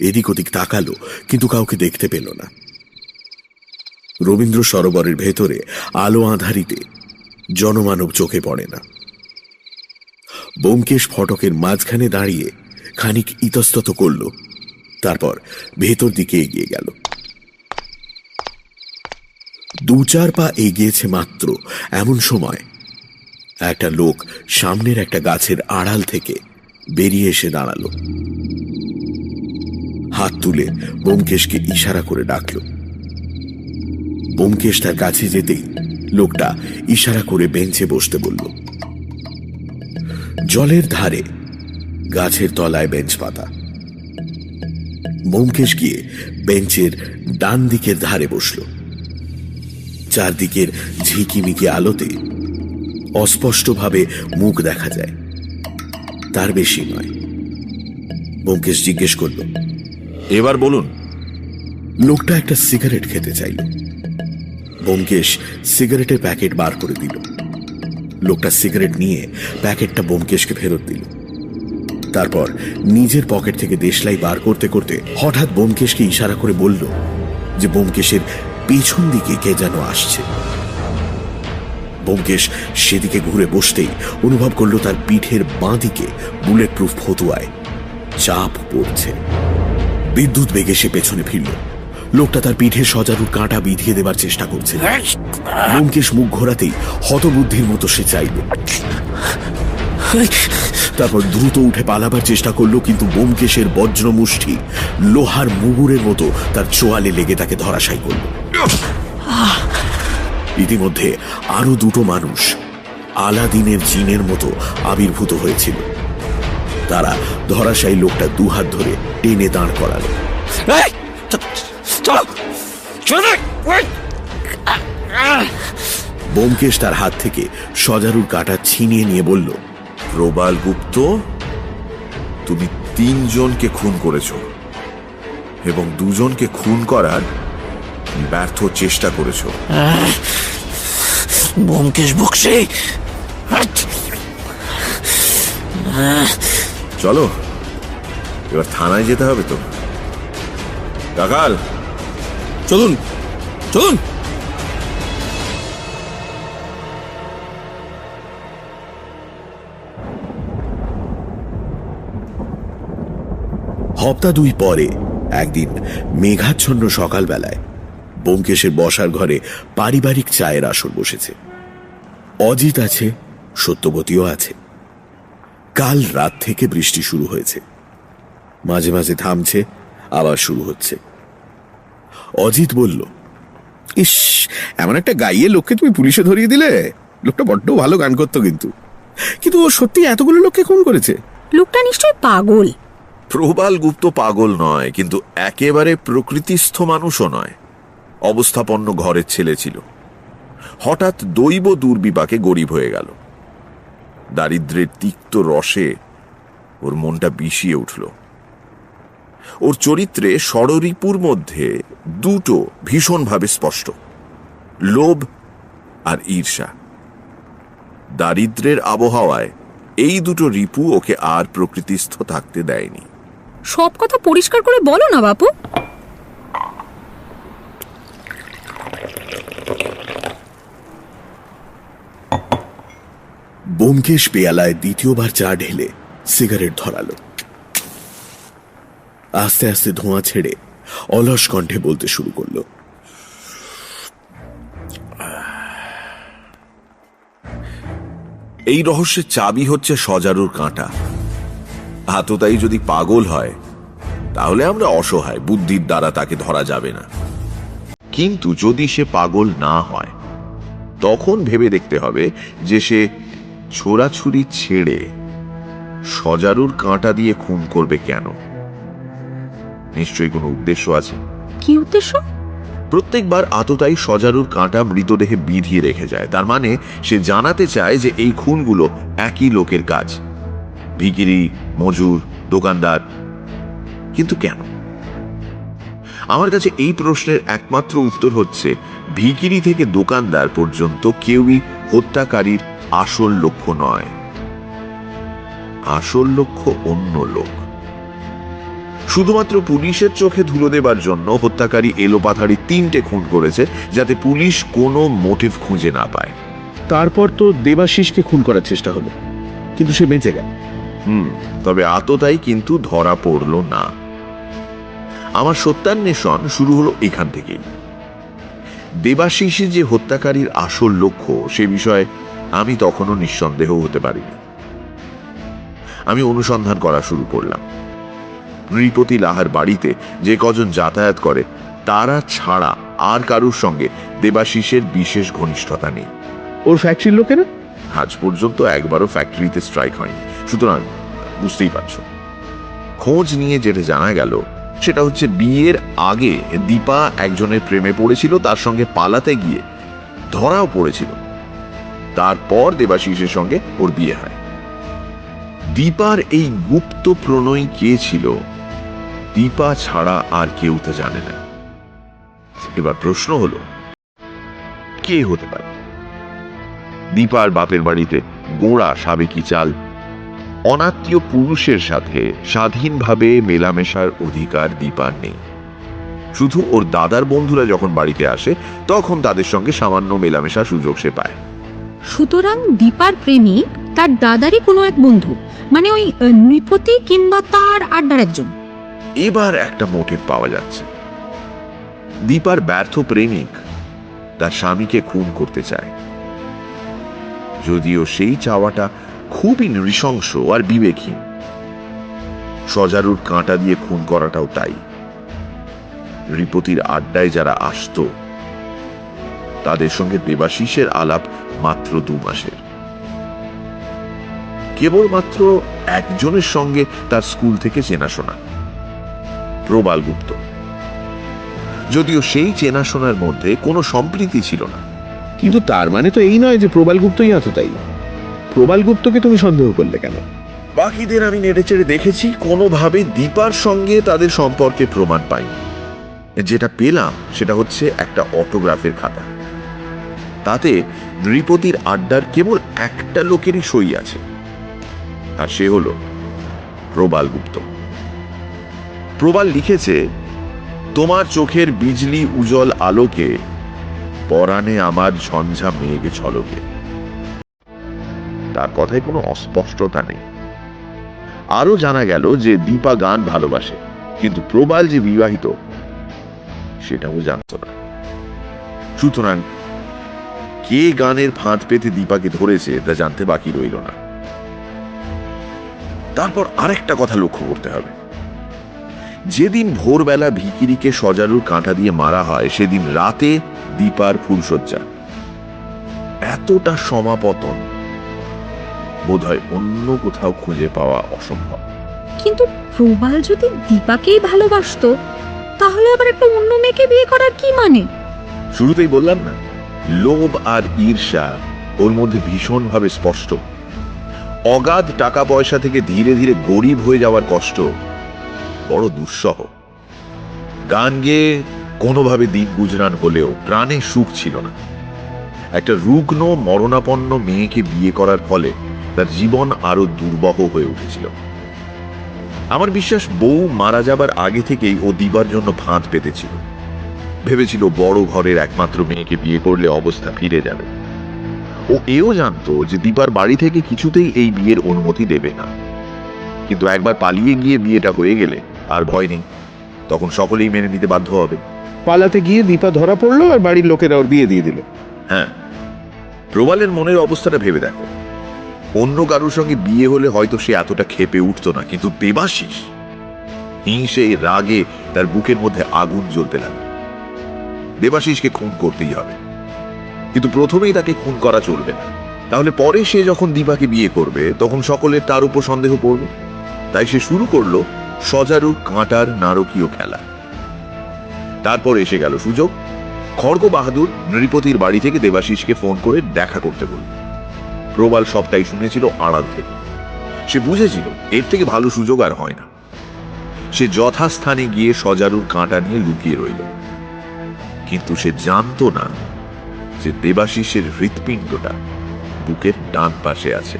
এদিক ওদিক তাকালো, কিন্তু কাউকে দেখতে পেল না। রবীন্দ্র সরোবরের ভেতরে আলো আঁধারিতে জনমানব চোখে পড়ে না। ব্যোমকেশ ফটকের মাঝখানে দাঁড়িয়ে খানিক ইতস্তত করল, তারপর ভেতর দিকে এগিয়ে গেল। 2-4 পা এগিয়েছে মাত্র, এমন সময় একটা লোক সামনের একটা গাছের আড়াল থেকে বেরিয়ে এসে দাঁড়ালো। হাত তুলে ব্যোমকেশকে ইশারা করে ডাকল। ব্যোমকেশ তার কাছে যেতেই লোকটা ইশারা করে বেঞ্চে বসতে বলল। জলের ধারে গাছের তলায় বেঞ্চ পাতা। ব্যোমকেশ গিয়ে বেঞ্চের ডান দিকের ধারে বসল। চারদিকের ঝিকিমিকি আলোতে অস্পষ্টভাবে মুখ দেখা যায়, তার বেশি নয়। ব্যোমকেশ জিজ্ঞেস করল, এবার বলুন। লোকটা একটা সিগারেট খেতে চাইল। ব্যোমকেশ সিগারেটের প্যাকেট বার করে দিল। লোকটা সিগারেট নিয়ে প্যাকেটটা ব্যোমকেশকে ফেরত দিল। তারপর নিজের পকেট থেকে দেশলাই বার করতে করতে হঠাৎ ব্যোমকেশকে ইশারা করে বলল যে ব্যোমকেশের পেছন দিকে কে যেন আসছে। ব্যোমকেশ সেদিকে ঘুরে বসতেই অনুভব করল তার পিঠের বাঁ দিকে বুলেট প্রুফ ফতুয়ায় চাপ পড়ছে। বিদ্যুৎ বেগে সে পেছনে ফিরল। লোকটা তার পিঠে সজারুর কাঁটা বিধিয়ে দেবার চেষ্টা করছে। ব্যোমকেশ মুখ ঘোরাতেই হতবুদ্ধির মতো সে চাইল। তারপর দ্রুত উঠে পালাবার চেষ্টা করলো, কিন্তু ব্যোমকেশের বজ্র মুষ্টি লোহার মুগুরের মতো তার চোয়ালে লেগে তাকে ধরাশায়ী করল। ইতিমধ্যে আরো 2টো মানুষ আলাদিনের জিনের মতো আবির্ভূত হয়েছিল। তারা ধরাশায়ী লোকটা 2 হাত ধরে টেনে দাঁড় করালো। ব্যোমকেশ তার হাত থেকে সজারুর কাঁটা ছিনিয়ে নিয়ে বলল, প্রবাল গুপ্ত, তুমি 3 জনকে খুন করেছ এবং 2 জনকে খুন করার ব্যর্থ চেষ্টা করেছ। ব্যোমকেশ বক্সি, চলো এবার থানায় যেতে হবে তো। রাখাল, চলুন চলুন। হপ্তা 2 পরে একদিন মেঘাচ্ছন্ন সকালবেলায় ব্যোমকেশের বসার ঘরে পারিবারিক চায়ের আসর বসেছে। অজিত আছে, সত্যবতীও আছে। কাল রাত থেকে বৃষ্টি শুরু হয়েছে, মাঝে মাঝে থামছে, আবার শুরু হচ্ছে। অজিত বলল, ইস, এমন একটা গাইয়ে লোককে তুমি পুলিশে ধরিয়ে দিলে। লোকটা বড্ড ভালো গান করতো, কিন্তু ও সত্যি এতগুলো লোককে খুন করেছে। লোকটা নিশ্চয়ই পাগল। প্রবাল গুপ্ত পাগল নয়, কিন্তু একেবারে প্রকৃতিস্থ মানুষও নয়। অবস্থাপন্ন ঘরের ছেলে ছিল, হঠাৎ দৈব দুর্বিপাকে গরিব হয়ে গেল। দারিদ্র্যের তিক্ত রসে ওর মনটা বিষিয়ে উঠল। ওর চরিত্রে ষড়রিপুর মধ্যে দুটো ভীষণভাবে স্পষ্ট, লোভ আর ঈর্ষা। দারিদ্র্যের আবহাওয়ায় এই দুটো রিপু ওকে আর প্রকৃতিস্থ থাকতে দেয়নি। সব কথা পরিষ্কার করে বলো না বাপু। ব্যোমকেশ পেয়ালায় দ্বিতীয়বার চা ঢেলে সিগারেট ধরালো। আস্তে আস্তে ধোঁয়া ছেড়ে অলস কণ্ঠে বলতে শুরু করলো, এই রহস্যের চাবি হচ্ছে সজারুর কাঁটা। আততায়ী যদি পাগল হয় তাহলে আমরা অসহায়, বুদ্ধির দ্বারা তাকে ধরা যাবে না। কিন্তু যদি সে পাগল না হয় তখন ভেবে দেখতে হবে যে সে ছোড়াছুরি ছেড়ে সজারুর কাঁটা দিয়ে খুন করবে কেন। নিশ্চয়ই কোনো উদ্দেশ্য আছে। কি উদ্দেশ্য? প্রত্যেকবার আততায়ী সজারুর কাঁটা মৃতদেহে বিধিয়ে রেখে যায়, তার মানে সে জানাতে চায় যে এই খুনগুলো একই লোকের কাজ, ভিখিরি, মজুর, দোকানদার। কিন্তু কেন? আমার কাছে এই প্রশ্নের একমাত্র উত্তর হচ্ছে, ভিখিরি থেকে দোকানদার পর্যন্ত কেউই হত্যাকারীর আসল লক্ষ্য নয়। আসল লক্ষ্য অন্য লোক। শুধুমাত্র পুলিশের চোখে ধুলো দেবার জন্য হত্যাকারী এলোপাথারি 3টে খুন করেছে, যাতে পুলিশ কোনো মোটিভ খুঁজে না পায়। তারপর তো দেবাশিসকে খুন করার চেষ্টা হলো, কিন্তু সে বেঁচে গেল। তবে আততায়ী কিন্তু ধরা পড়ল না। আমার সত্যান্বেষণ শুরু হলো এখান থেকেই। দেবাশিসই যে হত্যাকারীর আসল লক্ষ্য সে বিষয়ে আমি তখনও নিঃসন্দেহ হতে পারিনি। আমি অনুসন্ধান করা শুরু করলাম। নৃপতি লাহার বাড়িতে যে কজন যাতায়াত করে তারা ছাড়া আর কারুর সঙ্গে দেবাশিসের বিশেষ ঘনিষ্ঠতা নেই। ওর ফ্যাক্টরির লোকেরা আজ পর্যন্ত একবারও ফ্যাক্টরিতে স্ট্রাইক হয়নি, সুতরাং বুঝতেই পারছো। খোঁজ নিয়ে যেটা জানা গেল সেটা হচ্ছে, বিয়ের আগে দীপা একজনের প্রেমে পড়েছিল, তার সঙ্গে পালাতে গিয়ে ধরাও পড়েছিল। তারপর দেবাশিসের সঙ্গে ওর বিয়ে হয়। দীপার এই গুপ্ত প্রণয় কে ছিল দীপা ছাড়া আর কেউ তো জানে না। এবার প্রশ্ন হলো, কে হতে পারে? দীপার বাপের বাড়িতে গোঁড়া সাবেকি চাল, অনাত্মীয় পুরুষের সাথে স্বাধীনভাবে মেলামেশার অধিকার দীপার নেই। শুধু ওর দাদার বন্ধুরা যখন বাড়িতে আসে তখন তাদের সঙ্গে সামান্য মেলামেশার সুযোগ সে পায়। সুতরাং দীপার প্রেমিক তার দাদারই কোনো এক বন্ধু, মানে ওই নৃপতি কিংবা তার আড্ডার একজন। এবার একটা মোটিভ পাওয়া যাচ্ছে। দীপার ব্যর্থ প্রেমিক তার স্বামীকে খুন করতে চায়, যদিও সেই চাওয়াটা খুবই নৃশংস আর বিবেকহীন। সজারুর কাঁটা দিয়ে খুন করাটাও তাই। নৃপতির আড্ডায় যারা আসতো তাদের সঙ্গে দেবাশিসের আলাপ মাত্র 2 মাসের। কেবলমাত্র একজনের সঙ্গে তার স্কুল থেকে চেনাশোনা, প্রবাল গুপ্ত। যদিও সেই চেনাশোনার মধ্যে কোনো সম্প্রীতি ছিল না। কিন্তু তার মানে তো এই নয় যে প্রবাল গুপ্তই আততায়ী। প্রবাল গুপ্তকে তুমি সন্দেহ করলে কেন? বাকিদের আমি নেড়েচেড়ে দেখেছি, কোনোভাবে দীপার সঙ্গে তাদের সম্পর্কে প্রমাণ পাইনি। যেটা পেলাম সেটা হচ্ছে একটা অটোগ্রাফের খাতা। তাতে নৃপতির আড্ডার কেবল একটা লোকেরই সই আছে, আর সে হলো প্রবাল গুপ্ত। প্রবাল লিখেছে, তোমার চোখের বিজলি উজ্জ্বল আলোকে পরাণে আমার ঝঞ্ঝা মেঘ ঝলকে। তার কথায় কোনো অস্পষ্টতা নেই। আরো জানা গেল যে দীপা গান ভালোবাসে, কিন্তু প্রবাল যে বিবাহিত সেটাও জানত না। সুতরাং কে গানের ফাঁদ পেতে দীপাকে ধরেছে তা জানতে বাকি রইল না। তারপর আরেকটা কথা লক্ষ্য করতে হবে। যেদিন ভোরবেলা ভিখিরিকে সজারুর কাঁটা দিয়ে মারা হয় সেদিন রাতে দীপার ফুলশয্যা। এতটা সমাপতন বোধহয় অন্য কোথাও খুঁজে পাওয়া অসম্ভব। কিন্তু প্রবাল যদি দীপাকেই ভালোবাসতো তাহলে আবার একটা অন্য মেয়েকে বিয়ে করার কি মানে? শুরুতেই বললাম না, লোভ আর ঈর্ষা ওর মধ্যে ভীষণভাবে স্পষ্ট। অগাধ টাকা পয়সা থেকে ধীরে ধীরে গরিব হয়ে যাওয়ার কষ্ট বড় দুঃসহ। গান গেয়ে কোনোভাবে দিন গুজরান হলেও প্রাণে সুখ ছিল না। একটা রুগ্ন মরণাপন্ন মেয়েকে বিয়ে করার ফলে তার জীবন আরো দুর্বহ হয়ে উঠেছিল। আমার বিশ্বাস বউ মারা যাবার আগে থেকেই ও দিবার জন্য ফাঁদ পেতেছিল। ভেবেছিল বড় ঘরের একমাত্র মেয়েকে বিয়ে করলে অবস্থা ফিরে যাবে। ও এও জানতো যে দীপার বাড়ি থেকে কিছুতেই এই বিয়ের অনুমতি দেবে না। কিন্তু একবার পালিয়ে গিয়ে বিয়েটা হয়ে গেলে আর ভয় নেই, তখন সকলেই মেনে নিতে বাধ্য হবে। পালাতে গিয়ে দীপা ধরা পড়লো আর বাড়ির লোকেরা ওর বিয়ে দিয়ে দিল। হ্যাঁ, প্রবালের মনের অবস্থাটা ভেবে দেখো। অন্য কারোর সঙ্গে বিয়ে হলে হয়তো সে এতটা ক্ষেপে উঠতো না, কিন্তু দেবাশিস হিংসে রাগে তার বুকের মধ্যে আগুন জ্বলতে লাগলো। দেবাশিসকে খুন করতেই হবে, কিন্তু প্রথমেই তাকে খুন করা চলবে না। তাহলে পরে সে যখন দীপাকে বিয়ে করবে তখন সকলের তার উপর সন্দেহ পড়বে। তাই সে শুরু করলো সজারু কাঁটার নারকীয় খেলা। তারপর এসে গেল সুযোগ। খড়গ বাহাদুর নৃপতির বাড়ি থেকে দেবাশিসকে ফোন করে দেখা করতে বলল। প্রবাল সবটাই শুনেছিল আড়াল থেকে। সে বুঝেছিল এর থেকে ভালো সুযোগ আর হয় না। সে যথাস্থানে গিয়ে সজারুর কাঁটা নিয়ে লুকিয়ে রইল। কিন্তু সে জানতো না যে দেবাশিসের হৃৎপিণ্ডটা বুকের ডান পাশে আছে।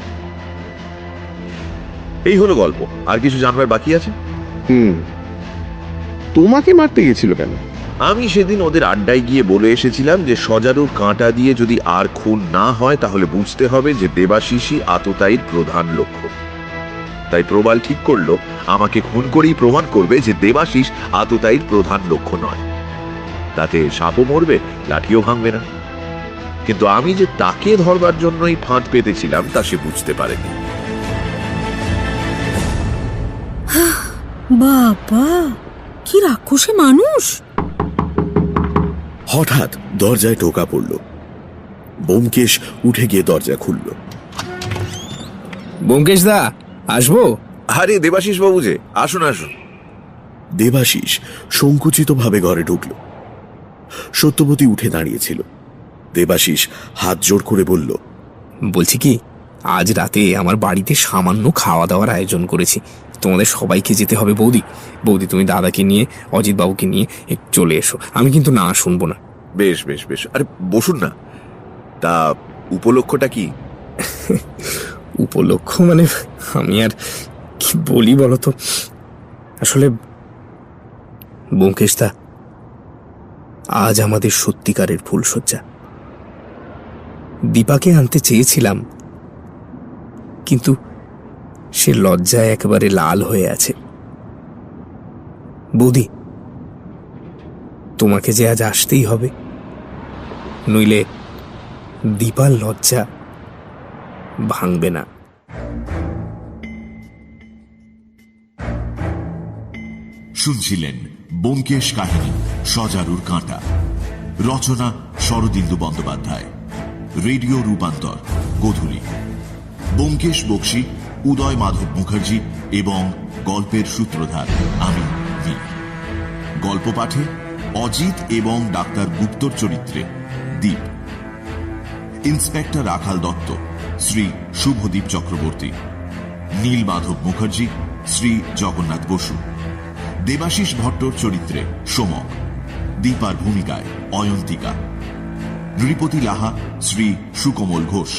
এই হলো গল্প। আর কিছু জানবার বাকি আছে? তোমাকে মারতে গেছিল কেন? আমি সেদিন ওদের আড্ডায় গিয়ে বলে এসেছিলাম যে সজারুর কাঁটা দিয়ে যদি আর খুন না হয় তাহলে বুঝতে হবে যে দেবাশিসই আততায়ীর প্রধান লক্ষ্য। তাই প্রবাল ঠিক করলো আমাকে খুন করেই প্রমাণ করবে যে দেবাশিস আততায়ীর প্রধান লক্ষ্য নয়। তাতে সাপও মরবে, লাঠিও ভাঙবে না। কিন্তু আমি যে তাকে ধরবার জন্যই ফাঁদ পেতেছিলাম তা সে বুঝতে পারেনি। বাবা, কি রাক্ষসী মানুষ! হঠাৎ দরজায় টোকা পড়ল। ব্যোমকেশ উঠে গিয়ে দরজা খুলল। ব্যোমকেশ দা, আসবো? আরে দেবাশিস বাবু যে, আসুন আসুন। দেবাশিস সংকুচিত ভাবে ঘরে ঢুকল। সত্যবতী উঠে দাঁড়িয়েছিল। দেবাশিস হাত জোড় করে বলল, বলছি কি, আজ রাতে আমার বাড়িতে সামান্য খাওয়া দাওয়ার আয়োজন করেছি। তোমাদের সবাইকে যেতে হবে। বৌদি, বৌদি তুমি দাদাকে নিয়ে, অজিত বাবুকে নিয়ে একটু চলে এসো। আমি কিন্তু না শুনবো না। বেশ বেশ বেশ, আরে বসুন না। তা উপলক্ষটা কি? উপলক্ষ মানে আমি আর কি বলি বলো তো। আসলে ব্যোমকেশ দা, আজ আমাদের সত্যিকারের ফুলশয্যা। দীপাকে আনতে চেয়েছিলাম, কিন্তু সে লজ্জায় একেবারে লাল হয়ে আছে। বৌদি, তোমাকে যে আজ আসতেই হবে, নইলে দীপার লজ্জা ভাঙবে না। শুনছিলেন ব্যোমকেশ কাহিনী সজারুর কাঁটা। রচনা শরদিন্দু বন্দ্যোপাধ্যায়। রেডিও রূপান্তর গোধূলি। ব্যোমকেশ বক্সী, উদয় মাধব মুখার্জি এবং গল্পের সূত্রধার আমি ভি। গল্প পাঠে অজিত এবং ডাক্তার গুপ্তর চরিত্রে দীপ। ইন্সপেক্টর রাখাল দত্ত শ্রী শুভদীপ চক্রবর্তী। নীল মাধব মুখার্জি শ্রী জগন্নাথ বসু। দেবাশিস ভট্টর চরিত্রে সোমক। দীপার ভূমিকায় অয়ন্তিকা। নৃপতি লাহা শ্রী সুকোমল ঘোষ।